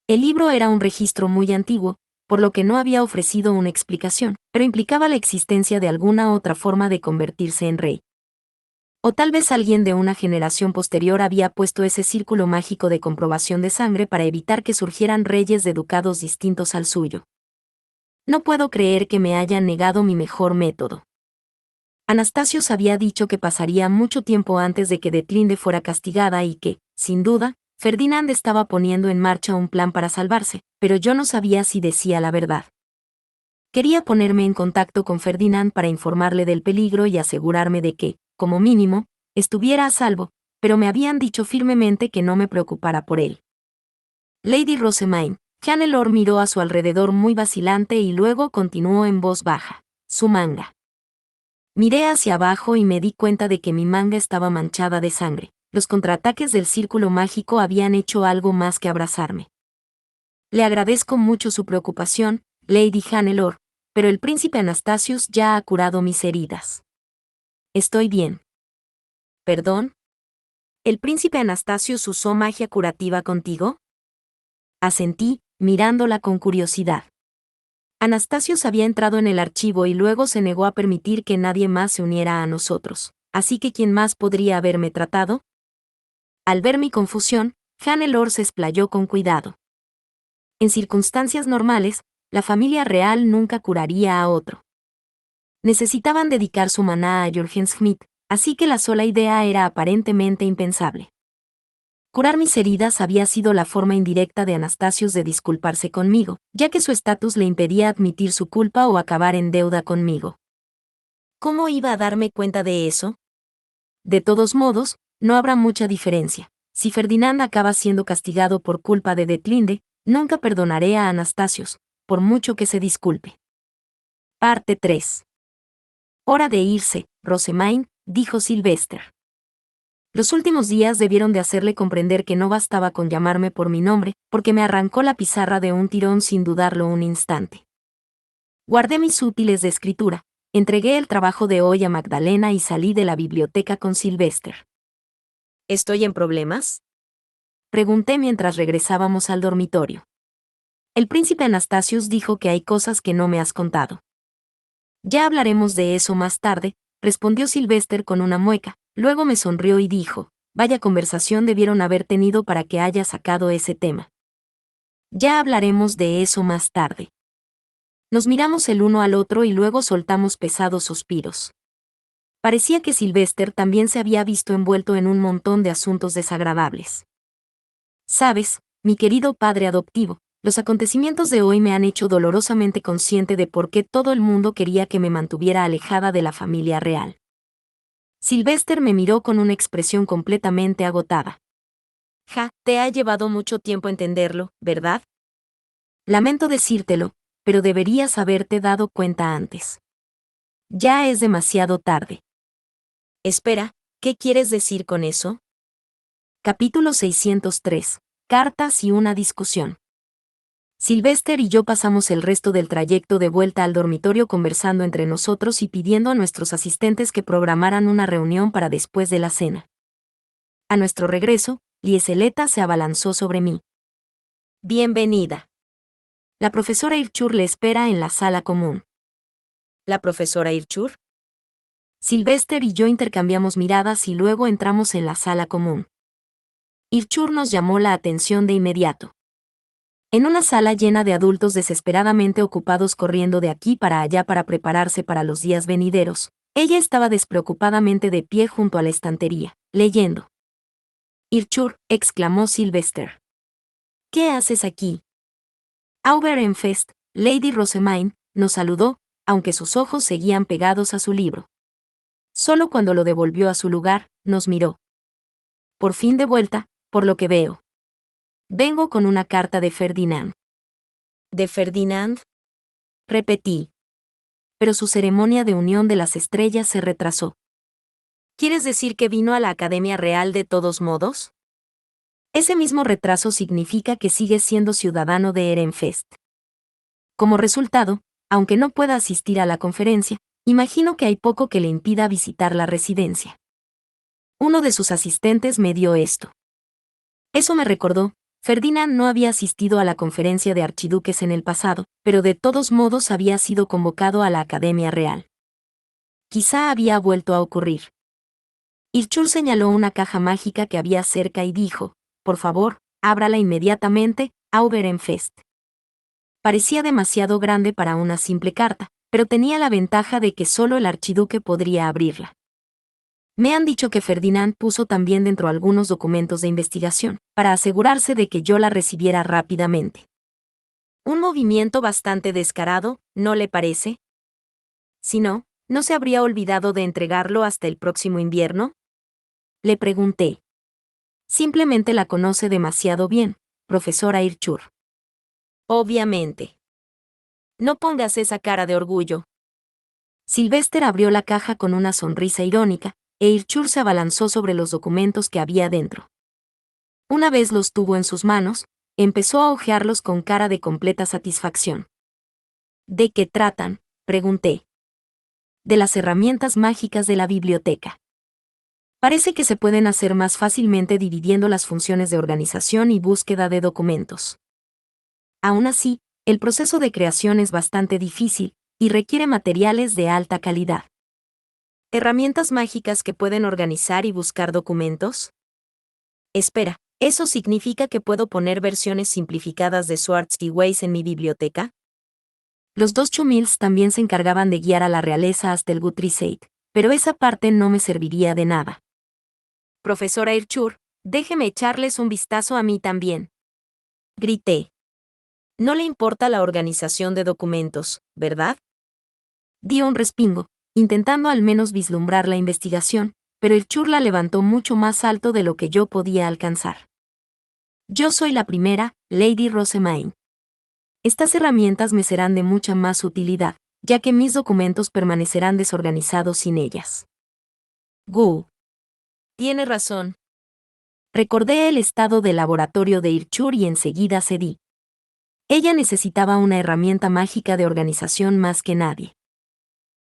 El libro era un registro muy antiguo, por lo que no había ofrecido una explicación, pero implicaba la existencia de alguna otra forma de convertirse en rey. O tal vez alguien de una generación posterior había puesto ese círculo mágico de comprobación de sangre para evitar que surgieran reyes de ducados distintos al suyo. No puedo creer que me hayan negado mi mejor método. Anastasios había dicho que pasaría mucho tiempo antes de que Detlinde fuera castigada y que, sin duda, Ferdinand estaba poniendo en marcha un plan para salvarse, pero yo no sabía si decía la verdad. Quería ponerme en contacto con Ferdinand para informarle del peligro y asegurarme de que, como mínimo, estuviera a salvo, pero me habían dicho firmemente que no me preocupara por él. Lady Rosamine. Hannelore miró a su alrededor muy vacilante y luego continuó en voz baja. Su manga. Miré hacia abajo y me di cuenta de que mi manga estaba manchada de sangre. Los contraataques del círculo mágico habían hecho algo más que abrazarme. Le agradezco mucho su preocupación, Lady Hannelore, pero el príncipe Anastasius ya ha curado mis heridas. Estoy bien. ¿Perdón? ¿El príncipe Anastasius usó magia curativa contigo? Asentí, mirándola con curiosidad. Anastasius había entrado en el archivo y luego se negó a permitir que nadie más se uniera a nosotros. Así que ¿quién más podría haberme tratado? Al ver mi confusión, Hannelore se explayó con cuidado. En circunstancias normales, la familia real nunca curaría a otro. Necesitaban dedicar su maná a Jürgen Schmidt, así que la sola idea era aparentemente impensable. Curar mis heridas había sido la forma indirecta de Anastasius de disculparse conmigo, ya que su estatus le impedía admitir su culpa o acabar en deuda conmigo. ¿Cómo iba a darme cuenta de eso? De todos modos, no habrá mucha diferencia. Si Ferdinand acaba siendo castigado por culpa de Detlinde, nunca perdonaré a Anastasius, por mucho que se disculpe. Parte 3. Hora de irse, Rosamine, dijo Sylvester. Los últimos días debieron de hacerle comprender que no bastaba con llamarme por mi nombre, porque me arrancó la pizarra de un tirón sin dudarlo un instante. Guardé mis útiles de escritura, entregué el trabajo de hoy a Magdalena y salí de la biblioteca con Sylvester. ¿Estoy en problemas?, pregunté mientras regresábamos al dormitorio. El príncipe Anastasius dijo que hay cosas que no me has contado. Ya hablaremos de eso más tarde, respondió Sylvester con una mueca. Luego me sonrió y dijo, vaya conversación debieron haber tenido para que haya sacado ese tema. Ya hablaremos de eso más tarde. Nos miramos el uno al otro y luego soltamos pesados suspiros. Parecía que Sylvester también se había visto envuelto en un montón de asuntos desagradables. Sabes, mi querido padre adoptivo, los acontecimientos de hoy me han hecho dolorosamente consciente de por qué todo el mundo quería que me mantuviera alejada de la familia real. Sylvester me miró con una expresión completamente agotada. Te ha llevado mucho tiempo entenderlo, ¿verdad? Lamento decírtelo, pero deberías haberte dado cuenta antes. Ya es demasiado tarde. Espera, ¿qué quieres decir con eso? Capítulo 603. Cartas y una discusión. Sylvester y yo pasamos el resto del trayecto de vuelta al dormitorio conversando entre nosotros y pidiendo a nuestros asistentes que programaran una reunión para después de la cena. A nuestro regreso, Lieseleta se abalanzó sobre mí. Bienvenida. La profesora Irchur le espera en la sala común. ¿La profesora Irchur? Sylvester y yo intercambiamos miradas y luego entramos en la sala común. Irchur nos llamó la atención de inmediato. En una sala llena de adultos desesperadamente ocupados corriendo de aquí para allá para prepararse para los días venideros, ella estaba despreocupadamente de pie junto a la estantería, leyendo. Irchur, exclamó Sylvester. ¿Qué haces aquí? Auberenfest, Lady Rosamine, nos saludó, aunque sus ojos seguían pegados a su libro. Solo cuando lo devolvió a su lugar, nos miró. Por fin de vuelta, por lo que veo. Vengo con una carta de Ferdinand. ¿De Ferdinand? Repetí. Pero su ceremonia de unión de las estrellas se retrasó. ¿Quieres decir que vino a la Academia Real de todos modos? Ese mismo retraso significa que sigue siendo ciudadano de Ehrenfest. Como resultado, aunque no pueda asistir a la conferencia, imagino que hay poco que le impida visitar la residencia. Uno de sus asistentes me dio esto. Eso me recordó. Ferdinand no había asistido a la conferencia de archiduques en el pasado, pero de todos modos había sido convocado a la Academia Real. Quizá había vuelto a ocurrir. Irchur señaló una caja mágica que había cerca y dijo, por favor, ábrala inmediatamente, Auberenfest. Parecía demasiado grande para una simple carta, pero tenía la ventaja de que solo el archiduque podría abrirla. Me han dicho que Ferdinand puso también dentro algunos documentos de investigación, para asegurarse de que yo la recibiera rápidamente. Un movimiento bastante descarado, ¿no le parece? Si no, ¿no se habría olvidado de entregarlo hasta el próximo invierno? Le pregunté. Simplemente la conoce demasiado bien, profesora Irchur. Obviamente. No pongas esa cara de orgullo. Sylvester abrió la caja con una sonrisa irónica, e Irchur se abalanzó sobre los documentos que había dentro. Una vez los tuvo en sus manos, empezó a hojearlos con cara de completa satisfacción. ¿De qué tratan?, pregunté. De las herramientas mágicas de la biblioteca. Parece que se pueden hacer más fácilmente dividiendo las funciones de organización y búsqueda de documentos. Aún así, el proceso de creación es bastante difícil y requiere materiales de alta calidad. ¿Herramientas mágicas que pueden organizar y buscar documentos? Espera, ¿eso significa que puedo poner versiones simplificadas de Swords y Ways en mi biblioteca? Los dos Chumills también se encargaban de guiar a la realeza hasta el Guthrie's, pero esa parte no me serviría de nada. Profesora Irchur, déjeme echarles un vistazo a mí también. Grité. No le importa la organización de documentos, ¿verdad? Dio un respingo, intentando al menos vislumbrar la investigación, pero Irchur la levantó mucho más alto de lo que yo podía alcanzar. Yo soy la primera, Lady Rosemaine. Estas herramientas me serán de mucha más utilidad, ya que mis documentos permanecerán desorganizados sin ellas. Gu. Tiene razón. Recordé el estado del laboratorio de Irchur y enseguida cedí. Ella necesitaba una herramienta mágica de organización más que nadie.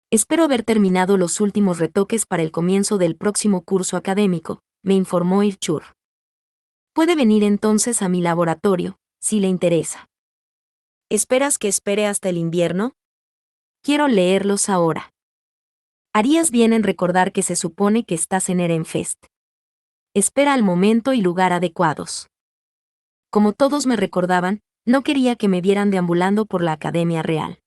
Espero haber terminado los últimos retoques para el comienzo del próximo curso académico, me informó Irchur. Puede venir entonces a mi laboratorio, si le interesa. ¿Esperas que espere hasta el invierno? Quiero leerlos ahora. Harías bien en recordar que se supone que estás en Erenfest. Espera al momento y lugar adecuados. Como todos me recordaban, no quería que me vieran deambulando por la Academia Real.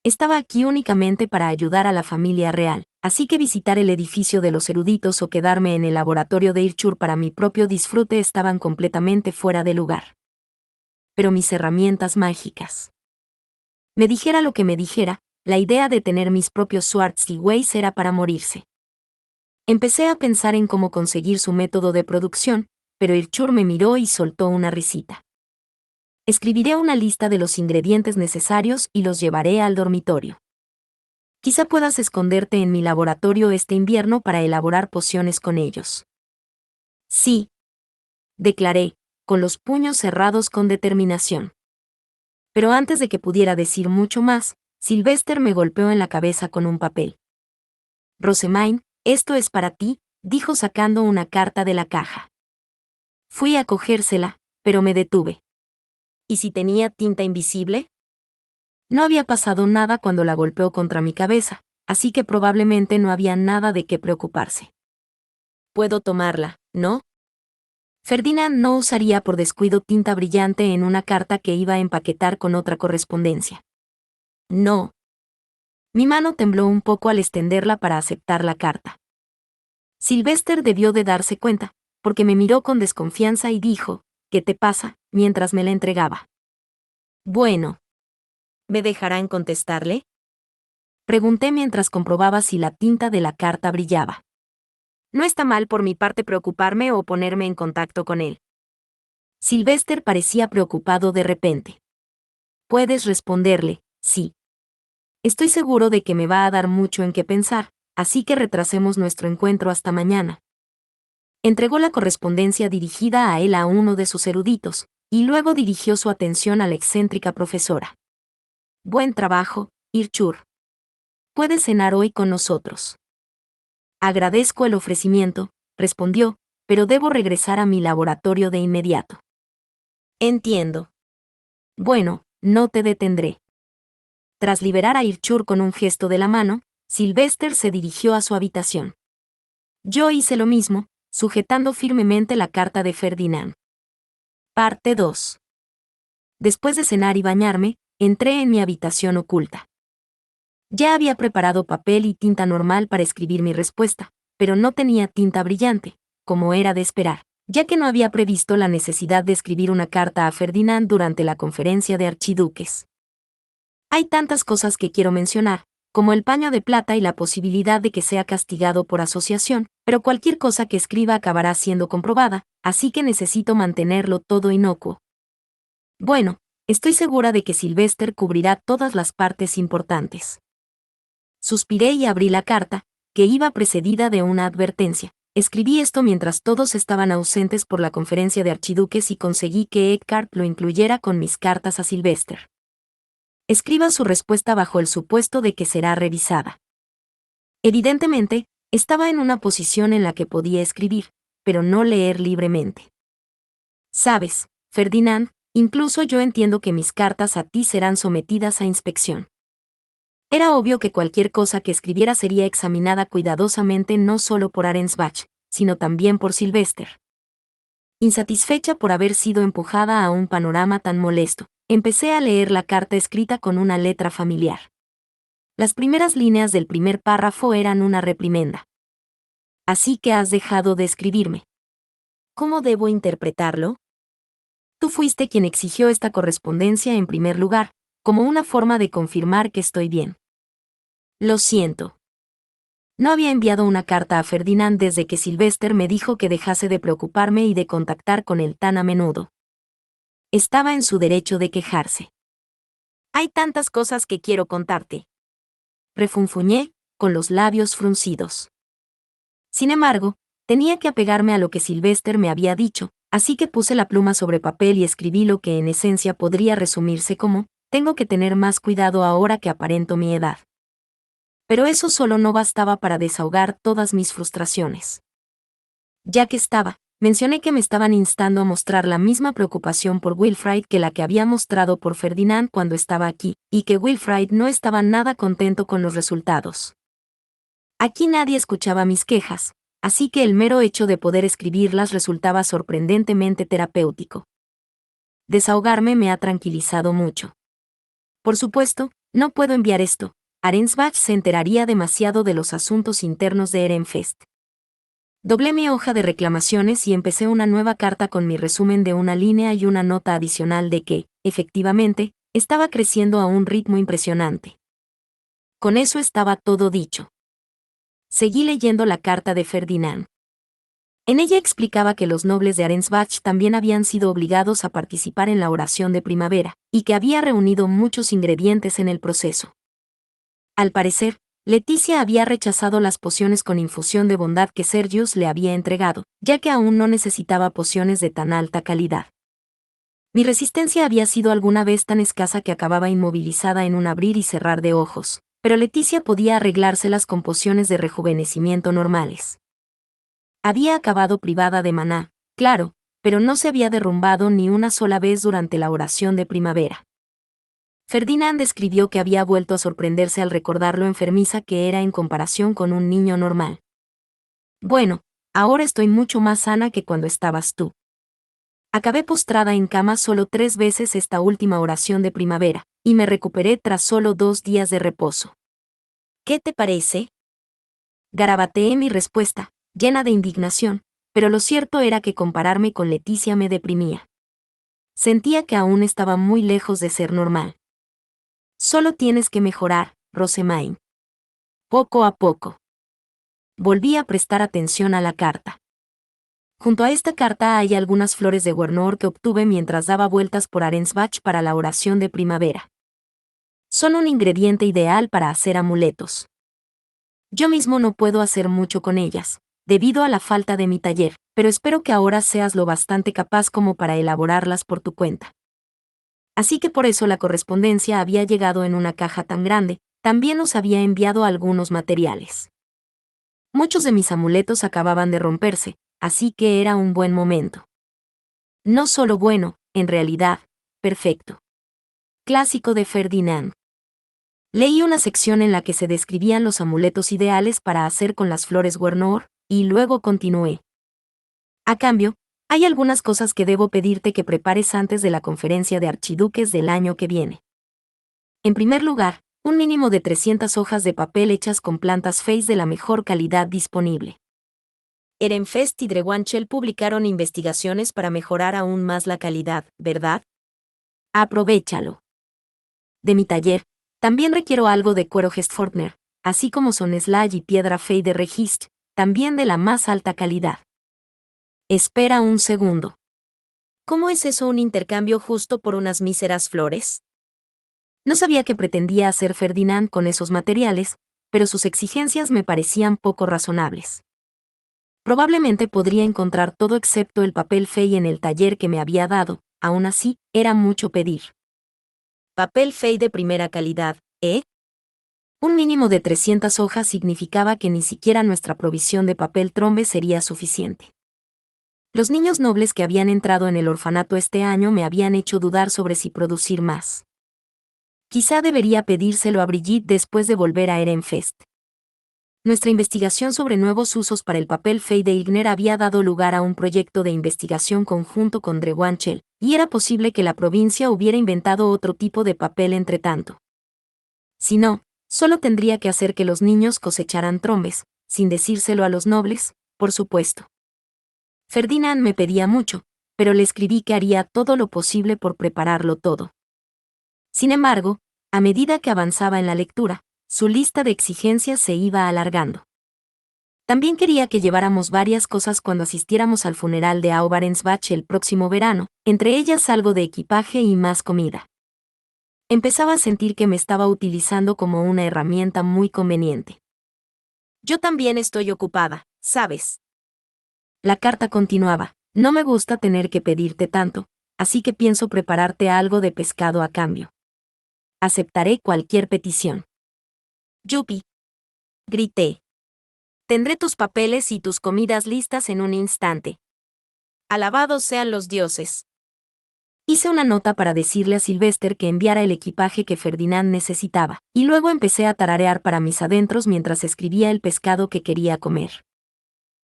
Estaba aquí únicamente para ayudar a la familia real, así que visitar el edificio de los eruditos o quedarme en el laboratorio de Irchur para mi propio disfrute estaban completamente fuera de lugar. Pero mis herramientas mágicas. Me dijera lo que me dijera, la idea de tener mis propios Swords y Ways era para morirse. Empecé a pensar en cómo conseguir su método de producción, pero Irchur me miró y soltó una risita. Escribiré una lista de los ingredientes necesarios y los llevaré al dormitorio. Quizá puedas esconderte en mi laboratorio este invierno para elaborar pociones con ellos. Sí, declaré, con los puños cerrados con determinación. Pero antes de que pudiera decir mucho más, Sylvester me golpeó en la cabeza con un papel. Rosemaine, esto es para ti, dijo sacando una carta de la caja. Fui a cogérsela, pero me detuve. ¿Y si tenía tinta invisible? No había pasado nada cuando la golpeó contra mi cabeza, así que probablemente no había nada de qué preocuparse. Puedo tomarla, ¿no? Ferdinand no usaría por descuido tinta brillante en una carta que iba a empaquetar con otra correspondencia. No. Mi mano tembló un poco al extenderla para aceptar la carta. Sylvester debió de darse cuenta, porque me miró con desconfianza y dijo, ¿qué te pasa?, mientras me la entregaba. Bueno. ¿Me dejarán contestarle? Pregunté mientras comprobaba si la tinta de la carta brillaba. No está mal por mi parte preocuparme o ponerme en contacto con él. Sylvester parecía preocupado de repente. Puedes responderle, sí. Estoy seguro de que me va a dar mucho en qué pensar, así que retrasemos nuestro encuentro hasta mañana. Entregó la correspondencia dirigida a él a uno de sus eruditos, y luego dirigió su atención a la excéntrica profesora. Buen trabajo, Irchur. Puedes cenar hoy con nosotros. Agradezco el ofrecimiento, respondió, pero debo regresar a mi laboratorio de inmediato. Entiendo. Bueno, no te detendré. Tras liberar a Irchur con un gesto de la mano, Sylvester se dirigió a su habitación. Yo hice lo mismo, sujetando firmemente la carta de Ferdinand. Parte 2. Después de cenar y bañarme, entré en mi habitación oculta. Ya había preparado papel y tinta normal para escribir mi respuesta, pero no tenía tinta brillante, como era de esperar, ya que no había previsto la necesidad de escribir una carta a Ferdinand durante la conferencia de archiduques. Hay tantas cosas que quiero mencionar, como el paño de plata y la posibilidad de que sea castigado por asociación, Pero cualquier cosa que escriba acabará siendo comprobada, así que necesito mantenerlo todo inocuo. Bueno, estoy segura de que Sylvester cubrirá todas las partes importantes. Suspiré y abrí la carta, que iba precedida de una advertencia. Escribí esto mientras todos estaban ausentes por la conferencia de archiduques y conseguí que Eckhart lo incluyera con mis cartas a Sylvester. Escriba su respuesta bajo el supuesto de que será revisada. Evidentemente, estaba en una posición en la que podía escribir, pero no leer libremente. Sabes, Ferdinand, incluso yo entiendo que mis cartas a ti serán sometidas a inspección. Era obvio que cualquier cosa que escribiera sería examinada cuidadosamente no solo por Arensbach, sino también por Sylvester. Insatisfecha por haber sido empujada a un panorama tan molesto, empecé a leer la carta escrita con una letra familiar. Las primeras líneas del primer párrafo eran una reprimenda. Así que has dejado de escribirme. ¿Cómo debo interpretarlo? Tú fuiste quien exigió esta correspondencia en primer lugar, como una forma de confirmar que estoy bien. Lo siento. No había enviado una carta a Ferdinand desde que Sylvester me dijo que dejase de preocuparme y de contactar con él tan a menudo. Estaba en su derecho de quejarse. Hay tantas cosas que quiero contarte. Refunfuñé, con los labios fruncidos. Sin embargo, tenía que apegarme a lo que Sylvester me había dicho, así que puse la pluma sobre papel y escribí lo que en esencia podría resumirse como: tengo que tener más cuidado ahora que aparento mi edad. Pero eso solo no bastaba para desahogar todas mis frustraciones. Ya que estaba, mencioné que me estaban instando a mostrar la misma preocupación por Wilfrid que la que había mostrado por Ferdinand cuando estaba aquí, y que Wilfrid no estaba nada contento con los resultados. Aquí nadie escuchaba mis quejas, así que el mero hecho de poder escribirlas resultaba sorprendentemente terapéutico. Desahogarme me ha tranquilizado mucho. Por supuesto, no puedo enviar esto. Arensbach se enteraría demasiado de los asuntos internos de Ehrenfest. Doblé mi hoja de reclamaciones y empecé una nueva carta con mi resumen de una línea y una nota adicional de que, efectivamente, estaba creciendo a un ritmo impresionante. Con eso estaba todo dicho. Seguí leyendo la carta de Ferdinand. En ella explicaba que los nobles de Arensbach también habían sido obligados a participar en la oración de primavera, y que había reunido muchos ingredientes en el proceso. Al parecer, Leticia había rechazado las pociones con infusión de bondad que Sergius le había entregado, ya que aún no necesitaba pociones de tan alta calidad. Mi resistencia había sido alguna vez tan escasa que acababa inmovilizada en un abrir y cerrar de ojos, pero Leticia podía arreglárselas con pociones de rejuvenecimiento normales. Había acabado privada de maná, claro, pero no se había derrumbado ni una sola vez durante la oración de primavera. Ferdinand escribió que había vuelto a sorprenderse al recordar lo enfermiza que era en comparación con un niño normal. Bueno, ahora estoy mucho más sana que cuando estabas tú. Acabé postrada en cama solo 3 veces esta última oración de primavera, y me recuperé tras solo 2 días de reposo. ¿Qué te parece? Garabateé mi respuesta, llena de indignación, pero lo cierto era que compararme con Leticia me deprimía. Sentía que aún estaba muy lejos de ser normal. Solo tienes que mejorar, Rosemaine. Poco a poco. Volví a prestar atención a la carta. Junto a esta carta hay algunas flores de Wernor que obtuve mientras daba vueltas por Arensbach para la oración de primavera. Son un ingrediente ideal para hacer amuletos. Yo mismo no puedo hacer mucho con ellas, debido a la falta de mi taller, pero espero que ahora seas lo bastante capaz como para elaborarlas por tu cuenta. Así que por eso la correspondencia había llegado en una caja tan grande, también os había enviado algunos materiales. Muchos de mis amuletos acababan de romperse, así que era un buen momento. No solo bueno, en realidad, perfecto. Clásico de Ferdinand. Leí una sección en la que se describían los amuletos ideales para hacer con las flores Wernor, y luego continué. A cambio, hay algunas cosas que debo pedirte que prepares antes de la conferencia de archiduques del año que viene. En primer lugar, un mínimo de 300 hojas de papel hechas con plantas Face de la mejor calidad disponible. Ehrenfest y Drewanchel publicaron investigaciones para mejorar aún más la calidad, ¿verdad? Aprovéchalo. De mi taller, también requiero algo de cuero Hestfortner, así como son Slag y piedra Fey de Regist, también de la más alta calidad. Espera un segundo. ¿Cómo es eso un intercambio justo por unas míseras flores? No sabía que pretendía hacer Ferdinand con esos materiales, pero sus exigencias me parecían poco razonables. Probablemente podría encontrar todo excepto el papel Fey en el taller que me había dado, aún así, era mucho pedir. Papel Fey de primera calidad, ¿eh? Un mínimo de 300 hojas significaba que ni siquiera nuestra provisión de papel trombe sería suficiente. Los niños nobles que habían entrado en el orfanato este año me habían hecho dudar sobre si producir más. Quizá debería pedírselo a Brigitte después de volver a Ehrenfest. Nuestra investigación sobre nuevos usos para el papel Fey de Igner había dado lugar a un proyecto de investigación conjunto con Drewanchel, y era posible que la provincia hubiera inventado otro tipo de papel entre tanto. Si no, solo tendría que hacer que los niños cosecharan trombes, sin decírselo a los nobles, por supuesto. Ferdinand me pedía mucho, pero le escribí que haría todo lo posible por prepararlo todo. Sin embargo, a medida que avanzaba en la lectura, su lista de exigencias se iba alargando. También quería que lleváramos varias cosas cuando asistiéramos al funeral de Aubarensbach el próximo verano, entre ellas algo de equipaje y más comida. Empezaba a sentir que me estaba utilizando como una herramienta muy conveniente. Yo también estoy ocupada, ¿sabes? La carta continuaba. No me gusta tener que pedirte tanto, así que pienso prepararte algo de pescado a cambio. Aceptaré cualquier petición. Yupi. Grité. Tendré tus papeles y tus comidas listas en un instante. Alabados sean los dioses. Hice una nota para decirle a Sylvester que enviara el equipaje que Ferdinand necesitaba, y luego empecé a tararear para mis adentros mientras escribía el pescado que quería comer.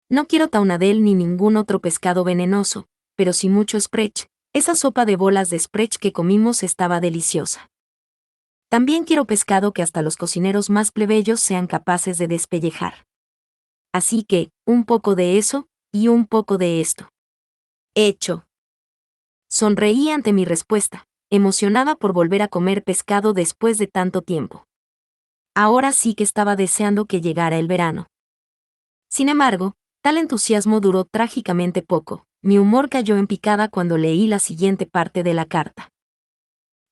No quiero taunadel ni ningún otro pescado venenoso, pero sí mucho sprech. Esa sopa de bolas de sprech que comimos estaba deliciosa. También quiero pescado que hasta los cocineros más plebeyos sean capaces de despellejar. Así que, un poco de eso, y un poco de esto. Hecho. Sonreí ante mi respuesta, emocionada por volver a comer pescado después de tanto tiempo. Ahora sí que estaba deseando que llegara el verano. Sin embargo, tal entusiasmo duró trágicamente poco. Mi humor cayó en picada cuando leí la siguiente parte de la carta.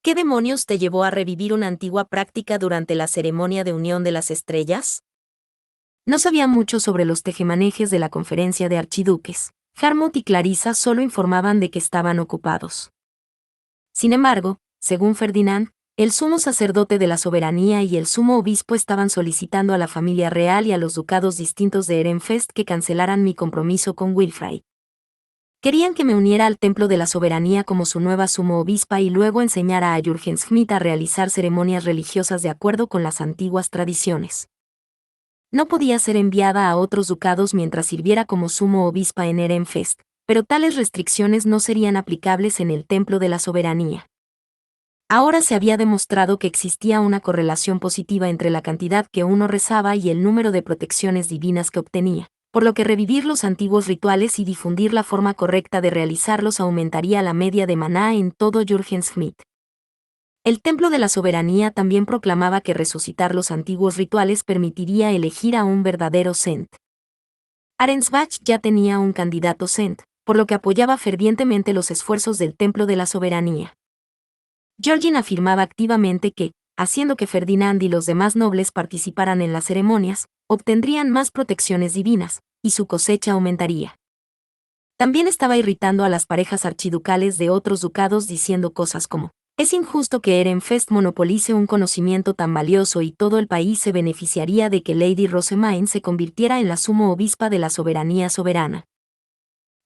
¿Qué demonios te llevó a revivir una antigua práctica durante la ceremonia de unión de las estrellas? No sabía mucho sobre los tejemanejes de la conferencia de archiduques. Harmut y Clarissa solo informaban de que estaban ocupados. Sin embargo, según Ferdinand, el sumo sacerdote de la soberanía y el sumo obispo estaban solicitando a la familia real y a los ducados distintos de Ehrenfest que cancelaran mi compromiso con Wilfrid. Querían que me uniera al templo de la soberanía como su nueva sumo obispa y luego enseñara a Jürgen Schmidt a realizar ceremonias religiosas de acuerdo con las antiguas tradiciones. No podía ser enviada a otros ducados mientras sirviera como sumo obispa en Ehrenfest, pero tales restricciones no serían aplicables en el templo de la soberanía. Ahora se había demostrado que existía una correlación positiva entre la cantidad que uno rezaba y el número de protecciones divinas que obtenía, por lo que revivir los antiguos rituales y difundir la forma correcta de realizarlos aumentaría la media de maná en todo Jürgen-Schmidt. El Templo de la Soberanía también proclamaba que resucitar los antiguos rituales permitiría elegir a un verdadero Sent. Arensbach ya tenía un candidato Sent, por lo que apoyaba fervientemente los esfuerzos del Templo de la Soberanía. Georgin afirmaba activamente que, haciendo que Ferdinand y los demás nobles participaran en las ceremonias, obtendrían más protecciones divinas, y su cosecha aumentaría. También estaba irritando a las parejas archiducales de otros ducados diciendo cosas como: es injusto que Ehrenfest monopolice un conocimiento tan valioso y todo el país se beneficiaría de que Lady Rosemaine se convirtiera en la sumo obispa de la soberanía soberana.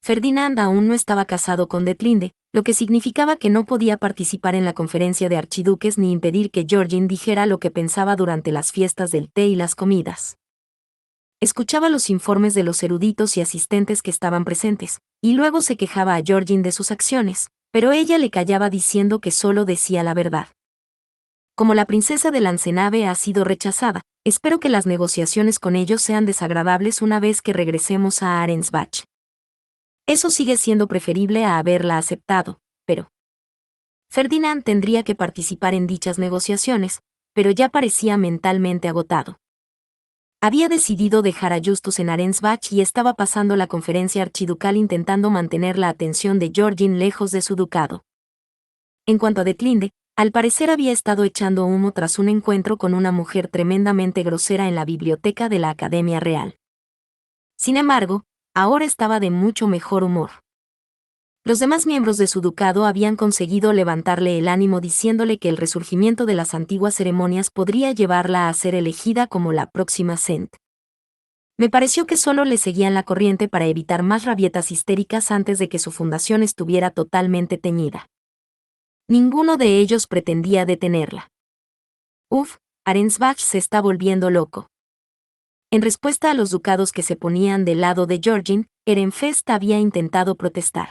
Ferdinand aún no estaba casado con Detlinde, lo que significaba que no podía participar en la conferencia de archiduques ni impedir que Georgin dijera lo que pensaba durante las fiestas del té y las comidas. Escuchaba los informes de los eruditos y asistentes que estaban presentes, y luego se quejaba a Georgin de sus acciones, pero ella le callaba diciendo que solo decía la verdad. Como la princesa de Lancenave ha sido rechazada, espero que las negociaciones con ellos sean desagradables una vez que regresemos a Arensbach. Eso sigue siendo preferible a haberla aceptado, pero Ferdinand tendría que participar en dichas negociaciones, pero ya parecía mentalmente agotado. Había decidido dejar a Justus en Arensbach y estaba pasando la conferencia archiducal intentando mantener la atención de Georgine lejos de su ducado. En cuanto a Detlinde, al parecer había estado echando humo tras un encuentro con una mujer tremendamente grosera en la biblioteca de la Academia Real. Sin embargo, ahora estaba de mucho mejor humor. Los demás miembros de su ducado habían conseguido levantarle el ánimo diciéndole que el resurgimiento de las antiguas ceremonias podría llevarla a ser elegida como la próxima Cent. Me pareció que solo le seguían la corriente para evitar más rabietas histéricas antes de que su fundación estuviera totalmente teñida. Ninguno de ellos pretendía detenerla. Uf, Arensbach se está volviendo loco. En respuesta a los ducados que se ponían del lado de Georgine, Ehrenfest había intentado protestar.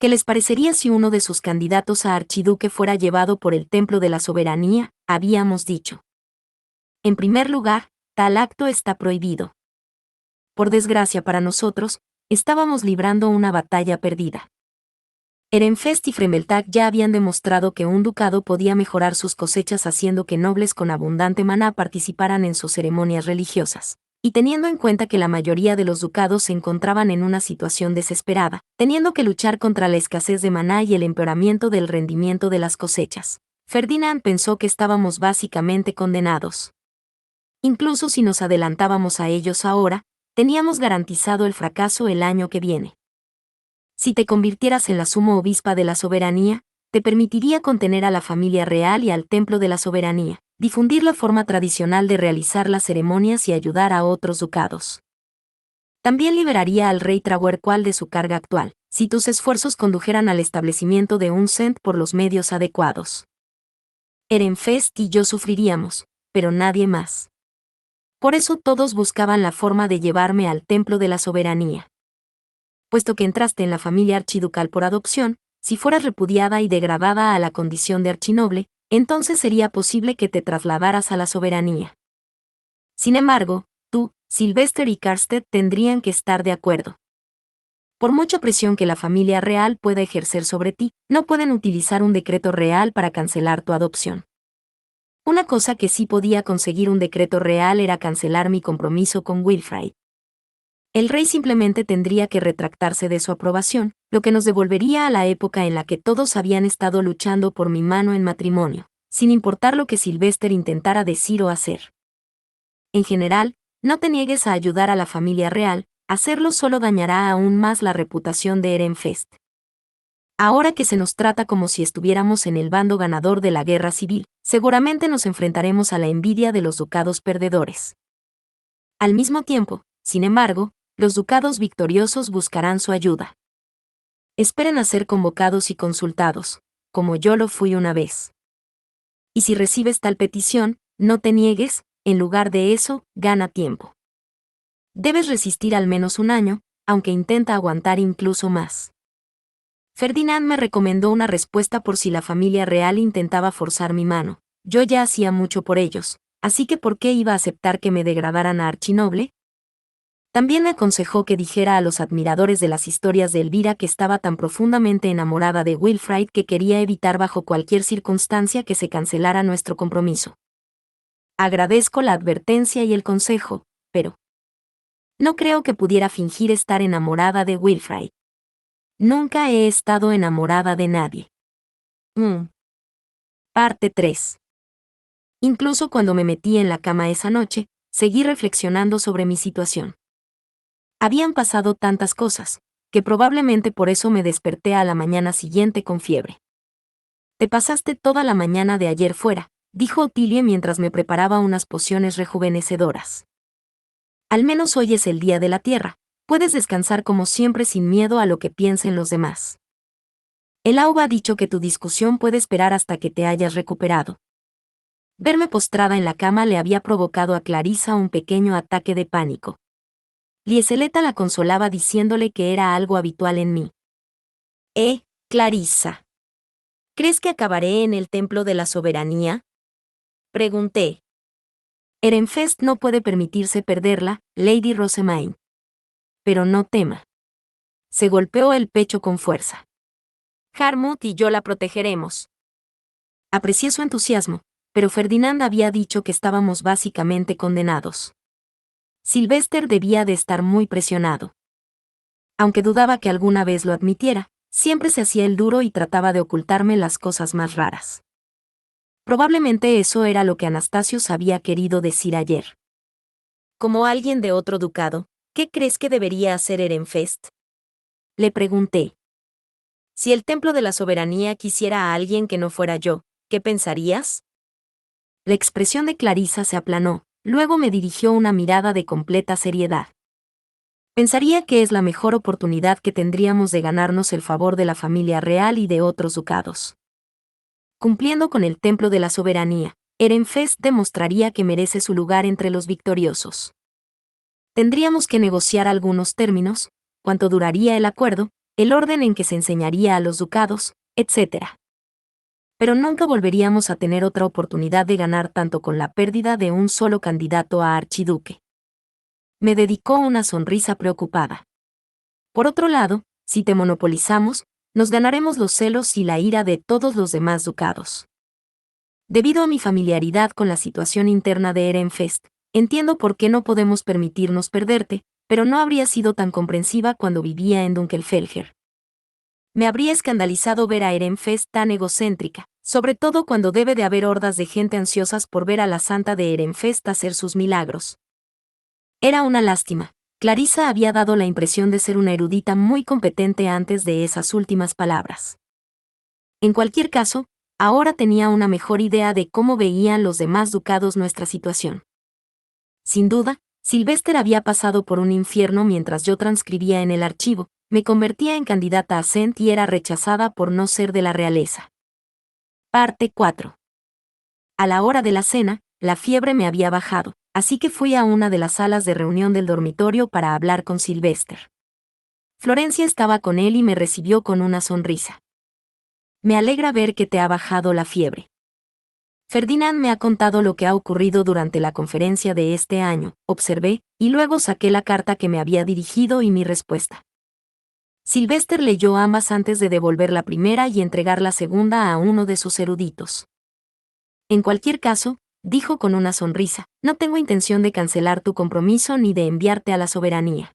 ¿Qué les parecería si uno de sus candidatos a archiduque fuera llevado por el Templo de la Soberanía? Habíamos dicho. En primer lugar, tal acto está prohibido. Por desgracia para nosotros, estábamos librando una batalla perdida. Ehrenfest y Fremeltag ya habían demostrado que un ducado podía mejorar sus cosechas haciendo que nobles con abundante maná participaran en sus ceremonias religiosas. Y teniendo en cuenta que la mayoría de los ducados se encontraban en una situación desesperada, teniendo que luchar contra la escasez de maná y el empeoramiento del rendimiento de las cosechas, Ferdinand pensó que estábamos básicamente condenados. Incluso si nos adelantábamos a ellos ahora, teníamos garantizado el fracaso el año que viene. Si te convirtieras en la sumo obispa de la soberanía, te permitiría contener a la familia real y al templo de la soberanía, difundir la forma tradicional de realizar las ceremonias y ayudar a otros ducados. También liberaría al rey Trahuercual de su carga actual, si tus esfuerzos condujeran al establecimiento de un cent por los medios adecuados. Ehrenfest y yo sufriríamos, pero nadie más. Por eso todos buscaban la forma de llevarme al templo de la soberanía. Puesto que entraste en la familia archiducal por adopción, si fueras repudiada y degradada a la condición de archinoble, entonces sería posible que te trasladaras a la soberanía. Sin embargo, tú, Sylvester y Karstedt tendrían que estar de acuerdo. Por mucha presión que la familia real pueda ejercer sobre ti, no pueden utilizar un decreto real para cancelar tu adopción. Una cosa que sí podía conseguir un decreto real era cancelar mi compromiso con Wilfrid. El rey simplemente tendría que retractarse de su aprobación, lo que nos devolvería a la época en la que todos habían estado luchando por mi mano en matrimonio, sin importar lo que Sylvester intentara decir o hacer. En general, no te niegues a ayudar a la familia real, hacerlo solo dañará aún más la reputación de Ehrenfest. Ahora que se nos trata como si estuviéramos en el bando ganador de la guerra civil, seguramente nos enfrentaremos a la envidia de los ducados perdedores. Al mismo tiempo, sin embargo, los ducados victoriosos buscarán su ayuda. Esperen a ser convocados y consultados, como yo lo fui una vez. Y si recibes tal petición, no te niegues, en lugar de eso, gana tiempo. Debes resistir al menos un año, aunque intenta aguantar incluso más. Ferdinand me recomendó una respuesta por si la familia real intentaba forzar mi mano. Yo ya hacía mucho por ellos, así que ¿por qué iba a aceptar que me degradaran a archinoble? También me aconsejó que dijera a los admiradores de las historias de Elvira que estaba tan profundamente enamorada de Wilfrid que quería evitar bajo cualquier circunstancia que se cancelara nuestro compromiso. Agradezco la advertencia y el consejo, pero no creo que pudiera fingir estar enamorada de Wilfrid. Nunca he estado enamorada de nadie. Parte 3. Incluso cuando me metí en la cama esa noche, seguí reflexionando sobre mi situación. Habían pasado tantas cosas, que probablemente por eso me desperté a la mañana siguiente con fiebre. Te pasaste toda la mañana de ayer fuera, dijo Otilie mientras me preparaba unas pociones rejuvenecedoras. Al menos hoy es el día de la tierra, puedes descansar como siempre sin miedo a lo que piensen los demás. El Aube ha dicho que tu discusión puede esperar hasta que te hayas recuperado. Verme postrada en la cama le había provocado a Clarissa un pequeño ataque de pánico. Lieseleta la consolaba diciéndole que era algo habitual en mí. Clarissa. ¿Crees que acabaré en el templo de la soberanía? Pregunté. Ehrenfest no puede permitirse perderla, Lady Rosemaine. Pero no tema. Se golpeó el pecho con fuerza. Harmut y yo la protegeremos. Aprecié su entusiasmo, pero Ferdinand había dicho que estábamos básicamente condenados. Sylvester debía de estar muy presionado. Aunque dudaba que alguna vez lo admitiera, siempre se hacía el duro y trataba de ocultarme las cosas más raras. Probablemente eso era lo que Anastasios había querido decir ayer. Como alguien de otro ducado, ¿qué crees que debería hacer Ehrenfest? Le pregunté. Si el templo de la soberanía quisiera a alguien que no fuera yo, ¿qué pensarías? La expresión de Clarisa se aplanó, luego me dirigió una mirada de completa seriedad. Pensaría que es la mejor oportunidad que tendríamos de ganarnos el favor de la familia real y de otros ducados. Cumpliendo con el templo de la soberanía, Ehrenfest demostraría que merece su lugar entre los victoriosos. Tendríamos que negociar algunos términos, cuánto duraría el acuerdo, el orden en que se enseñaría a los ducados, etc. Pero nunca volveríamos a tener otra oportunidad de ganar tanto con la pérdida de un solo candidato a archiduque. Me dedicó una sonrisa preocupada. Por otro lado, si te monopolizamos, nos ganaremos los celos y la ira de todos los demás ducados. Debido a mi familiaridad con la situación interna de Ehrenfest, entiendo por qué no podemos permitirnos perderte, pero no habría sido tan comprensiva cuando vivía en Dunkelfelger. Me habría escandalizado ver a Ehrenfest tan egocéntrica, sobre todo cuando debe de haber hordas de gente ansiosas por ver a la santa de Ehrenfest hacer sus milagros. Era una lástima. Clarisa había dado la impresión de ser una erudita muy competente antes de esas últimas palabras. En cualquier caso, ahora tenía una mejor idea de cómo veían los demás ducados nuestra situación. Sin duda, Sylvester había pasado por un infierno mientras yo transcribía en el archivo, me convertía en candidata a Cent y era rechazada por no ser de la realeza. Parte 4. A la hora de la cena, la fiebre me había bajado, así que fui a una de las salas de reunión del dormitorio para hablar con Sylvester. Florencia estaba con él y me recibió con una sonrisa. Me alegra ver que te ha bajado la fiebre. Ferdinand me ha contado lo que ha ocurrido durante la conferencia de este año, observé, y luego saqué la carta que me había dirigido y mi respuesta. Sylvester leyó ambas antes de devolver la primera y entregar la segunda a uno de sus eruditos. En cualquier caso, dijo con una sonrisa, no tengo intención de cancelar tu compromiso ni de enviarte a la soberanía.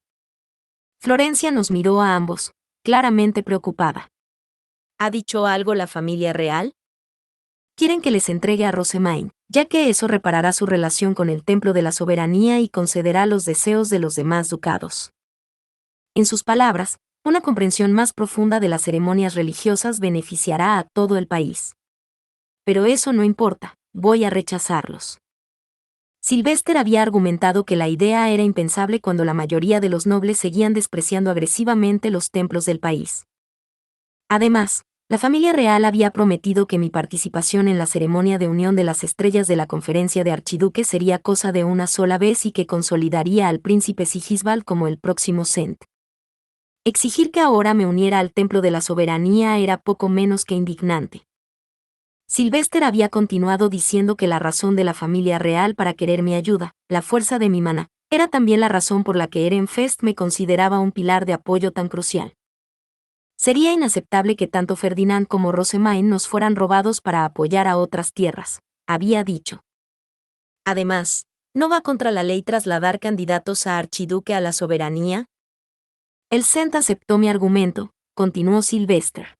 Florencia nos miró a ambos, claramente preocupada. ¿Ha dicho algo la familia real? Quieren que les entregue a Rosemain, ya que eso reparará su relación con el templo de la soberanía y concederá los deseos de los demás ducados. En sus palabras, una comprensión más profunda de las ceremonias religiosas beneficiará a todo el país. Pero eso no importa, voy a rechazarlos. Sylvester había argumentado que la idea era impensable cuando la mayoría de los nobles seguían despreciando agresivamente los templos del país. Además, la familia real había prometido que mi participación en la ceremonia de unión de las estrellas de la conferencia de archiduques sería cosa de una sola vez y que consolidaría al príncipe Sigisbald como el próximo Cent. Exigir que ahora me uniera al templo de la soberanía era poco menos que indignante. Sylvester había continuado diciendo que la razón de la familia real para querer mi ayuda, la fuerza de mi mana, era también la razón por la que Ehrenfest me consideraba un pilar de apoyo tan crucial. Sería inaceptable que tanto Ferdinand como Rosemain nos fueran robados para apoyar a otras tierras, había dicho. Además, ¿no va contra la ley trasladar candidatos a archiduque a la soberanía? El Cent aceptó mi argumento, continuó Sylvester.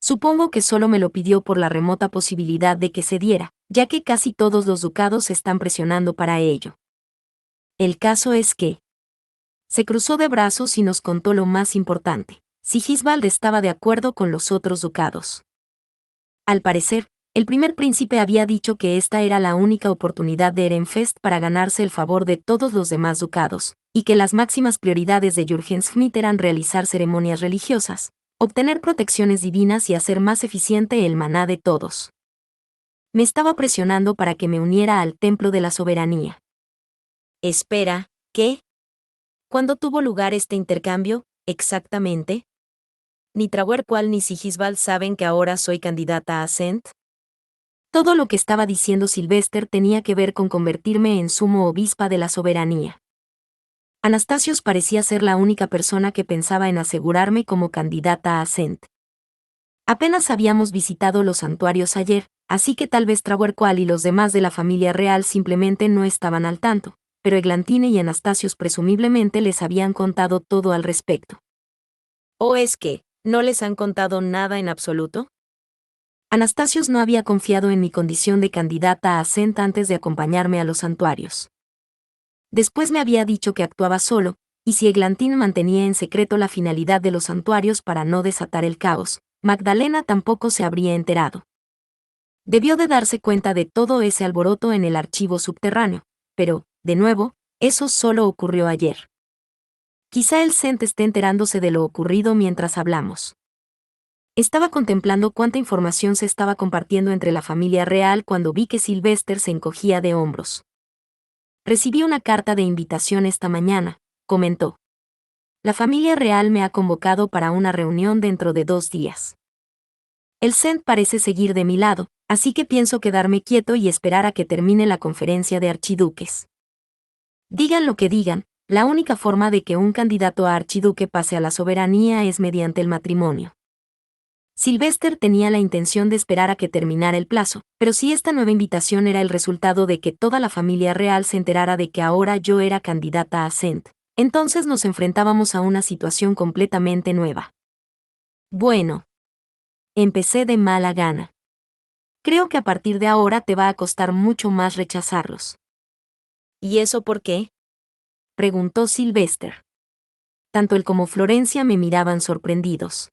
Supongo que solo me lo pidió por la remota posibilidad de que se diera, ya que casi todos los ducados están presionando para ello. El caso es que... Se cruzó de brazos y nos contó lo más importante. Sigisbald estaba de acuerdo con los otros ducados. Al parecer, el primer príncipe había dicho que esta era la única oportunidad de Ehrenfest para ganarse el favor de todos los demás ducados, y que las máximas prioridades de Jürgen Schmidt eran realizar ceremonias religiosas, obtener protecciones divinas y hacer más eficiente el maná de todos. Me estaba presionando para que me uniera al templo de la soberanía. Espera, ¿qué? ¿Cuándo tuvo lugar este intercambio, exactamente? Ni Trawerqual ni Sigisbald saben que ahora soy candidata a Cent. Todo lo que estaba diciendo Sylvester tenía que ver con convertirme en sumo obispa de la soberanía. Anastasios parecía ser la única persona que pensaba en asegurarme como candidata a Cent. Apenas habíamos visitado los santuarios ayer, así que tal vez Trawerqual y los demás de la familia real simplemente no estaban al tanto, pero Eglantine y Anastasios presumiblemente les habían contado todo al respecto. ¿O es que no les han contado nada en absoluto? Anastasios no había confiado en mi condición de candidata a Ascent antes de acompañarme a los santuarios. Después me había dicho que actuaba solo, y si Eglantine mantenía en secreto la finalidad de los santuarios para no desatar el caos, Magdalena tampoco se habría enterado. Debió de darse cuenta de todo ese alboroto en el archivo subterráneo, pero, de nuevo, eso solo ocurrió ayer. Quizá el Cent esté enterándose de lo ocurrido mientras hablamos. Estaba contemplando cuánta información se estaba compartiendo entre la familia real cuando vi que Sylvester se encogía de hombros. Recibí una carta de invitación esta mañana, comentó. La familia real me ha convocado para una reunión dentro de 2 días. El Cent parece seguir de mi lado, así que pienso quedarme quieto y esperar a que termine la conferencia de archiduques. Digan lo que digan, la única forma de que un candidato a archiduque pase a la soberanía es mediante el matrimonio. Sylvester tenía la intención de esperar a que terminara el plazo, pero si esta nueva invitación era el resultado de que toda la familia real se enterara de que ahora yo era candidata a Ascent, entonces nos enfrentábamos a una situación completamente nueva. Bueno. Empecé de mala gana. Creo que a partir de ahora te va a costar mucho más rechazarlos. ¿Y eso por qué? Preguntó Sylvester. Tanto él como Florencia me miraban sorprendidos.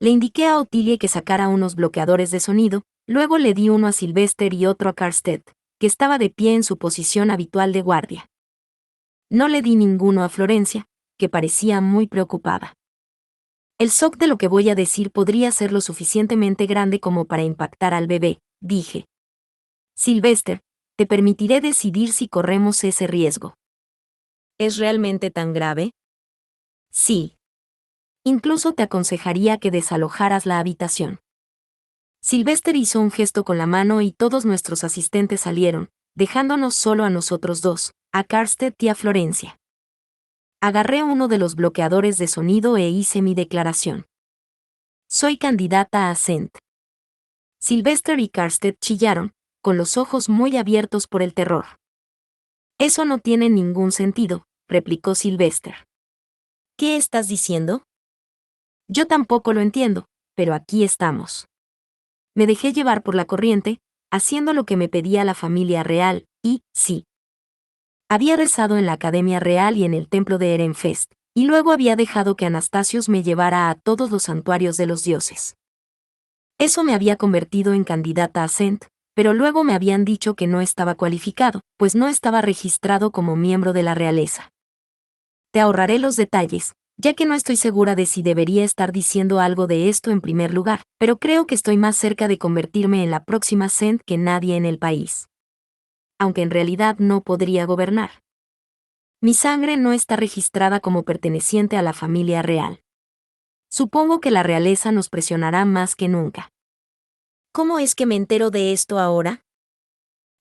Le indiqué a Otilie que sacara unos bloqueadores de sonido, luego le di uno a Sylvester y otro a Karstedt, que estaba de pie en su posición habitual de guardia. No le di ninguno a Florencia, que parecía muy preocupada. El shock de lo que voy a decir podría ser lo suficientemente grande como para impactar al bebé, dije. Sylvester, te permitiré decidir si corremos ese riesgo. ¿Es realmente tan grave? Sí. Incluso te aconsejaría que desalojaras la habitación. Sylvester hizo un gesto con la mano y todos nuestros asistentes salieron, dejándonos solo a nosotros dos, a Karstedt y a Florencia. Agarré uno de los bloqueadores de sonido e hice mi declaración. Soy candidata a Ascent. Sylvester y Karstedt chillaron, con los ojos muy abiertos por el terror. Eso no tiene ningún sentido, replicó Sylvester. ¿Qué estás diciendo? Yo tampoco lo entiendo, pero aquí estamos. Me dejé llevar por la corriente, haciendo lo que me pedía la familia real, y, sí. Había rezado en la Academia Real y en el templo de Ehrenfest, y luego había dejado que Anastasios me llevara a todos los santuarios de los dioses. Eso me había convertido en candidata a Ascent, pero luego me habían dicho que no estaba cualificado, pues no estaba registrado como miembro de la realeza. Te ahorraré los detalles, ya que no estoy segura de si debería estar diciendo algo de esto en primer lugar, pero creo que estoy más cerca de convertirme en la próxima Ascent que nadie en el país. Aunque en realidad no podría gobernar. Mi sangre no está registrada como perteneciente a la familia real. Supongo que la realeza nos presionará más que nunca. ¿Cómo es que me entero de esto ahora?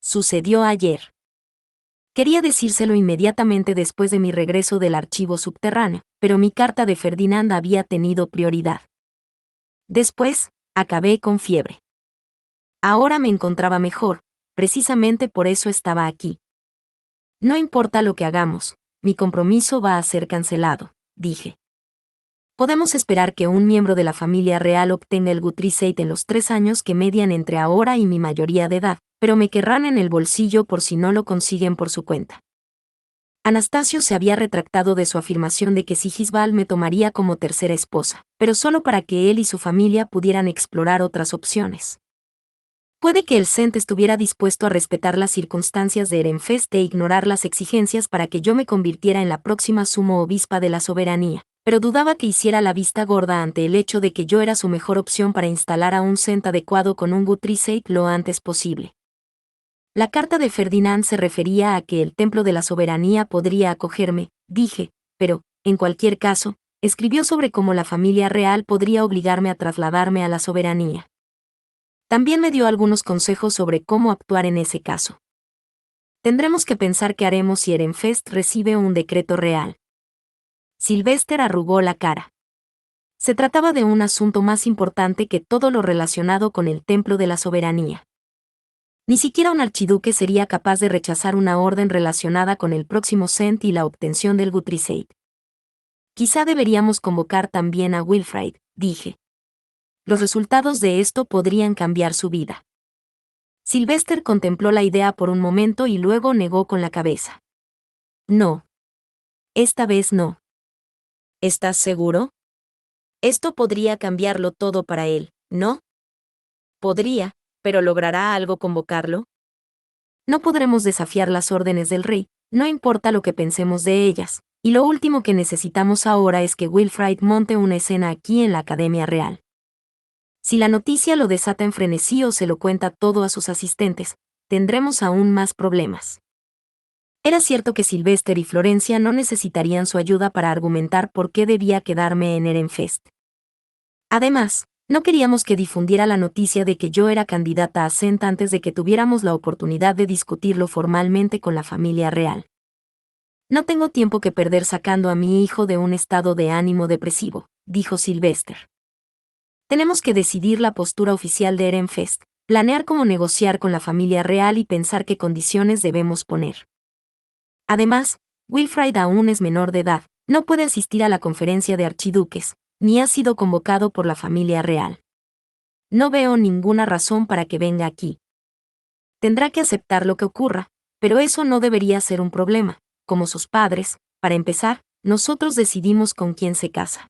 Sucedió ayer. Quería decírselo inmediatamente después de mi regreso del archivo subterráneo, pero mi carta de Ferdinand había tenido prioridad. Después, acabé con fiebre. Ahora me encontraba mejor, precisamente por eso estaba aquí. No importa lo que hagamos, mi compromiso va a ser cancelado, dije. Podemos esperar que un miembro de la familia real obtenga el Gutrisate en los 3 años que median entre ahora y mi mayoría de edad, pero me querrán en el bolsillo por si no lo consiguen por su cuenta. Anastasio se había retractado de su afirmación de que Sigisbal me tomaría como tercera esposa, pero solo para que él y su familia pudieran explorar otras opciones. Puede que el Cent estuviera dispuesto a respetar las circunstancias de Ehrenfest e ignorar las exigencias para que yo me convirtiera en la próxima sumo obispa de la soberanía, pero dudaba que hiciera la vista gorda ante el hecho de que yo era su mejor opción para instalar a un Cent adecuado con un Gutrisate lo antes posible. La carta de Ferdinand se refería a que el templo de la soberanía podría acogerme, dije, pero, en cualquier caso, escribió sobre cómo la familia real podría obligarme a trasladarme a la soberanía. También me dio algunos consejos sobre cómo actuar en ese caso. Tendremos que pensar qué haremos si Ehrenfest recibe un decreto real. Sylvester arrugó la cara. Se trataba de un asunto más importante que todo lo relacionado con el templo de la soberanía. Ni siquiera un archiduque sería capaz de rechazar una orden relacionada con el próximo cent y la obtención del Guthriesaid. Quizá deberíamos convocar también a Wilfrid, dije. Los resultados de esto podrían cambiar su vida. Sylvester contempló la idea por un momento y luego negó con la cabeza. No. Esta vez no. ¿Estás seguro? Esto podría cambiarlo todo para él, ¿no? Podría, pero ¿logrará algo convocarlo? No podremos desafiar las órdenes del rey, no importa lo que pensemos de ellas, y lo último que necesitamos ahora es que Wilfrid monte una escena aquí en la Academia Real. Si la noticia lo desata en frenesí o se lo cuenta todo a sus asistentes, tendremos aún más problemas. Era cierto que Sylvester y Florencia no necesitarían su ayuda para argumentar por qué debía quedarme en Ehrenfest. Además, no queríamos que difundiera la noticia de que yo era candidata a Cent antes de que tuviéramos la oportunidad de discutirlo formalmente con la familia real. No tengo tiempo que perder sacando a mi hijo de un estado de ánimo depresivo, dijo Sylvester. Tenemos que decidir la postura oficial de Ehrenfest, planear cómo negociar con la familia real y pensar qué condiciones debemos poner. Además, Wilfrid aún es menor de edad, no puede asistir a la conferencia de archiduques, ni ha sido convocado por la familia real. No veo ninguna razón para que venga aquí. Tendrá que aceptar lo que ocurra, pero eso no debería ser un problema. Como sus padres, para empezar, nosotros decidimos con quién se casa.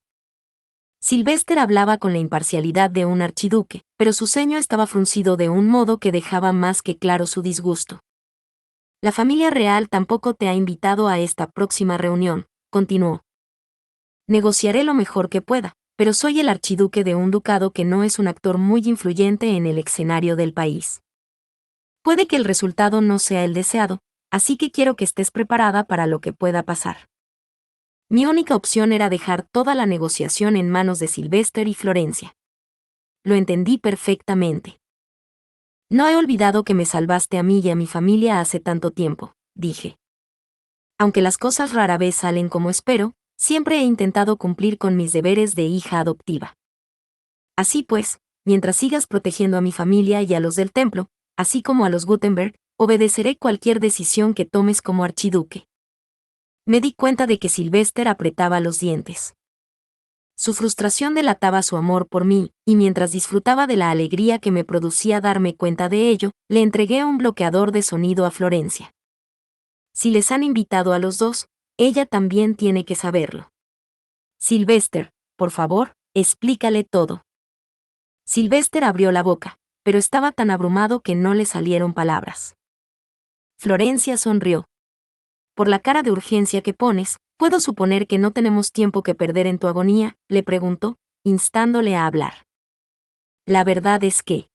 Sylvester hablaba con la imparcialidad de un archiduque, pero su ceño estaba fruncido de un modo que dejaba más que claro su disgusto. La familia real tampoco te ha invitado a esta próxima reunión, continuó. Negociaré lo mejor que pueda, pero soy el archiduque de un ducado que no es un actor muy influyente en el escenario del país. Puede que el resultado no sea el deseado, así que quiero que estés preparada para lo que pueda pasar. Mi única opción era dejar toda la negociación en manos de Sylvester y Florencia. Lo entendí perfectamente. No he olvidado que me salvaste a mí y a mi familia hace tanto tiempo, dije. Aunque las cosas rara vez salen como espero, siempre he intentado cumplir con mis deberes de hija adoptiva. Así pues, mientras sigas protegiendo a mi familia y a los del templo, así como a los Gutenberg, obedeceré cualquier decisión que tomes como archiduque. Me di cuenta de que Sylvester apretaba los dientes. Su frustración delataba su amor por mí, y mientras disfrutaba de la alegría que me producía darme cuenta de ello, le entregué un bloqueador de sonido a Florencia. Si les han invitado a los dos, ella también tiene que saberlo. Sylvester, por favor, explícale todo. Sylvester abrió la boca, pero estaba tan abrumado que no le salieron palabras. Florencia sonrió. Por la cara de urgencia que pones, ¿puedo suponer que no tenemos tiempo que perder en tu agonía?, le preguntó, instándole a hablar. La verdad es que...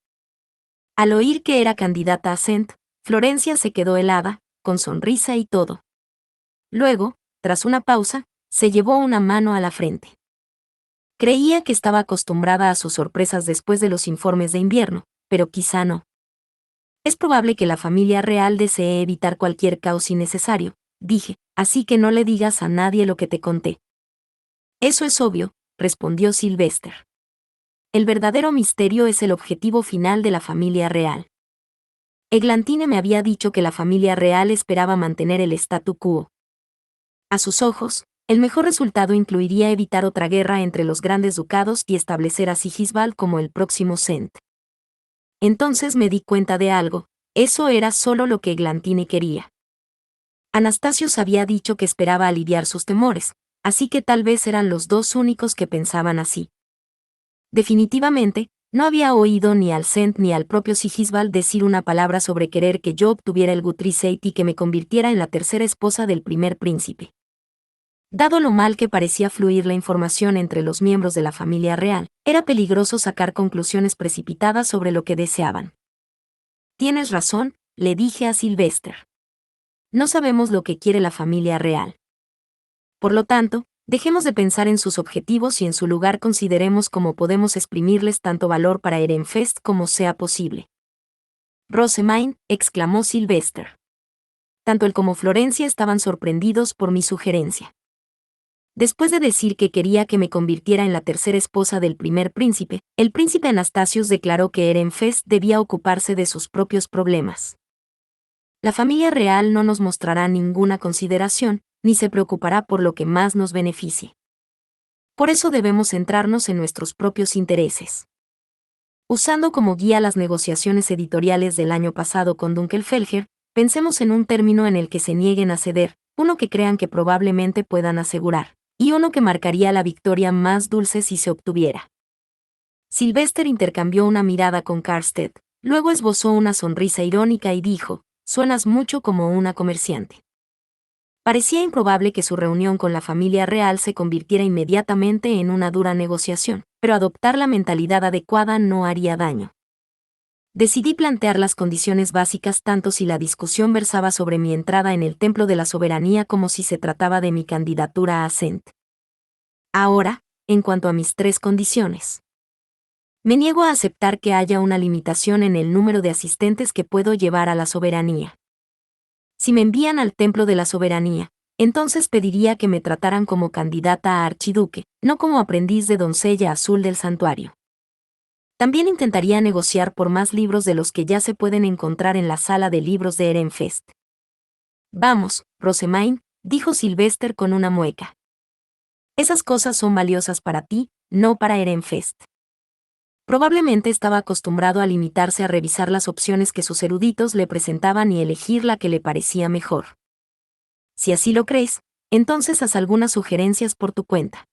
Al oír que era candidata a Cent, Florencia se quedó helada, con sonrisa y todo. Luego, tras una pausa, se llevó una mano a la frente. Creía que estaba acostumbrada a sus sorpresas después de los informes de invierno, pero quizá no. Es probable que la familia real desee evitar cualquier caos innecesario, dije, así que no le digas a nadie lo que te conté. Eso es obvio, respondió Sylvester. El verdadero misterio es el objetivo final de la familia real. Eglantine me había dicho que la familia real esperaba mantener el statu quo. A sus ojos, el mejor resultado incluiría evitar otra guerra entre los grandes ducados y establecer a Sigisbald como el próximo Cent. Entonces me di cuenta de algo, eso era solo lo que Eglantine quería. Anastasios había dicho que esperaba aliviar sus temores, así que tal vez eran los dos únicos que pensaban así. Definitivamente, no había oído ni al Cent ni al propio Sigisbald decir una palabra sobre querer que yo obtuviera el Guthriesaid y que me convirtiera en la tercera esposa del primer príncipe. Dado lo mal que parecía fluir la información entre los miembros de la familia real, era peligroso sacar conclusiones precipitadas sobre lo que deseaban. Tienes razón, le dije a Sylvester. No sabemos lo que quiere la familia real. Por lo tanto, dejemos de pensar en sus objetivos y en su lugar consideremos cómo podemos exprimirles tanto valor para Ehrenfest como sea posible. Rosamine, exclamó Sylvester. Tanto él como Florencia estaban sorprendidos por mi sugerencia. Después de decir que quería que me convirtiera en la tercera esposa del primer príncipe, el príncipe Anastasios declaró que Ehrenfest debía ocuparse de sus propios problemas. La familia real no nos mostrará ninguna consideración, ni se preocupará por lo que más nos beneficie. Por eso debemos centrarnos en nuestros propios intereses. Usando como guía las negociaciones editoriales del año pasado con Dunkelfelger, pensemos en un término en el que se nieguen a ceder, uno que crean que probablemente puedan asegurar, y uno que marcaría la victoria más dulce si se obtuviera. Sylvester intercambió una mirada con Karstedt, luego esbozó una sonrisa irónica y dijo: «Suenas mucho como una comerciante». Parecía improbable que su reunión con la familia real se convirtiera inmediatamente en una dura negociación, pero adoptar la mentalidad adecuada no haría daño. Decidí plantear las condiciones básicas tanto si la discusión versaba sobre mi entrada en el Templo de la Soberanía como si se trataba de mi candidatura a Cent. Ahora, en cuanto a mis 3 condiciones. Me niego a aceptar que haya una limitación en el número de asistentes que puedo llevar a la soberanía. Si me envían al Templo de la Soberanía, entonces pediría que me trataran como candidata a archiduque, no como aprendiz de doncella azul del santuario. También intentaría negociar por más libros de los que ya se pueden encontrar en la sala de libros de Ehrenfest. Vamos, Rosemain, dijo Sylvester con una mueca. Esas cosas son valiosas para ti, no para Ehrenfest. Probablemente estaba acostumbrado a limitarse a revisar las opciones que sus eruditos le presentaban y elegir la que le parecía mejor. Si así lo crees, entonces haz algunas sugerencias por tu cuenta.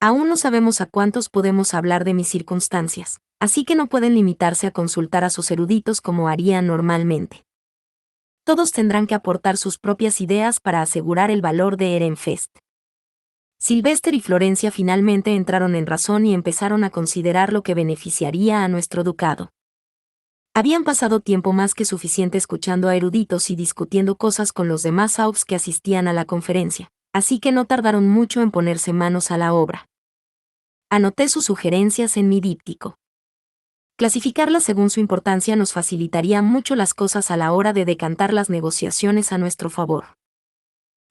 Aún no sabemos a cuántos podemos hablar de mis circunstancias, así que no pueden limitarse a consultar a sus eruditos como harían normalmente. Todos tendrán que aportar sus propias ideas para asegurar el valor de Ehrenfest. Sylvester y Florencia finalmente entraron en razón y empezaron a considerar lo que beneficiaría a nuestro ducado. Habían pasado tiempo más que suficiente escuchando a eruditos y discutiendo cosas con los demás AUX que asistían a la conferencia, así que no tardaron mucho en ponerse manos a la obra. Anoté sus sugerencias en mi díptico. Clasificarlas según su importancia nos facilitaría mucho las cosas a la hora de decantar las negociaciones a nuestro favor.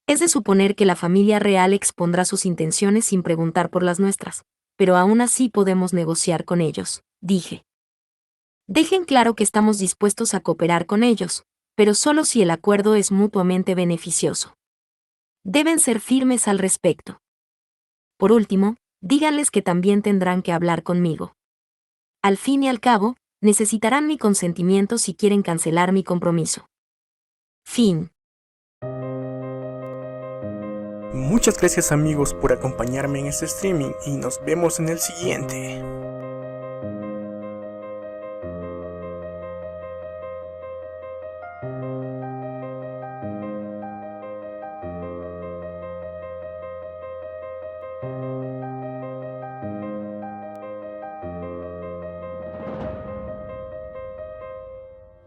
Es de suponer que la familia real expondrá sus intenciones sin preguntar por las nuestras, pero aún así podemos negociar con ellos, dije. Dejen claro que estamos dispuestos a cooperar con ellos, pero solo si el acuerdo es mutuamente beneficioso. Deben ser firmes al respecto. Por último, díganles que también tendrán que hablar conmigo. Al fin y al cabo, necesitarán mi consentimiento si quieren cancelar mi compromiso. Fin. Muchas gracias amigos por acompañarme en este streaming y nos vemos en el siguiente.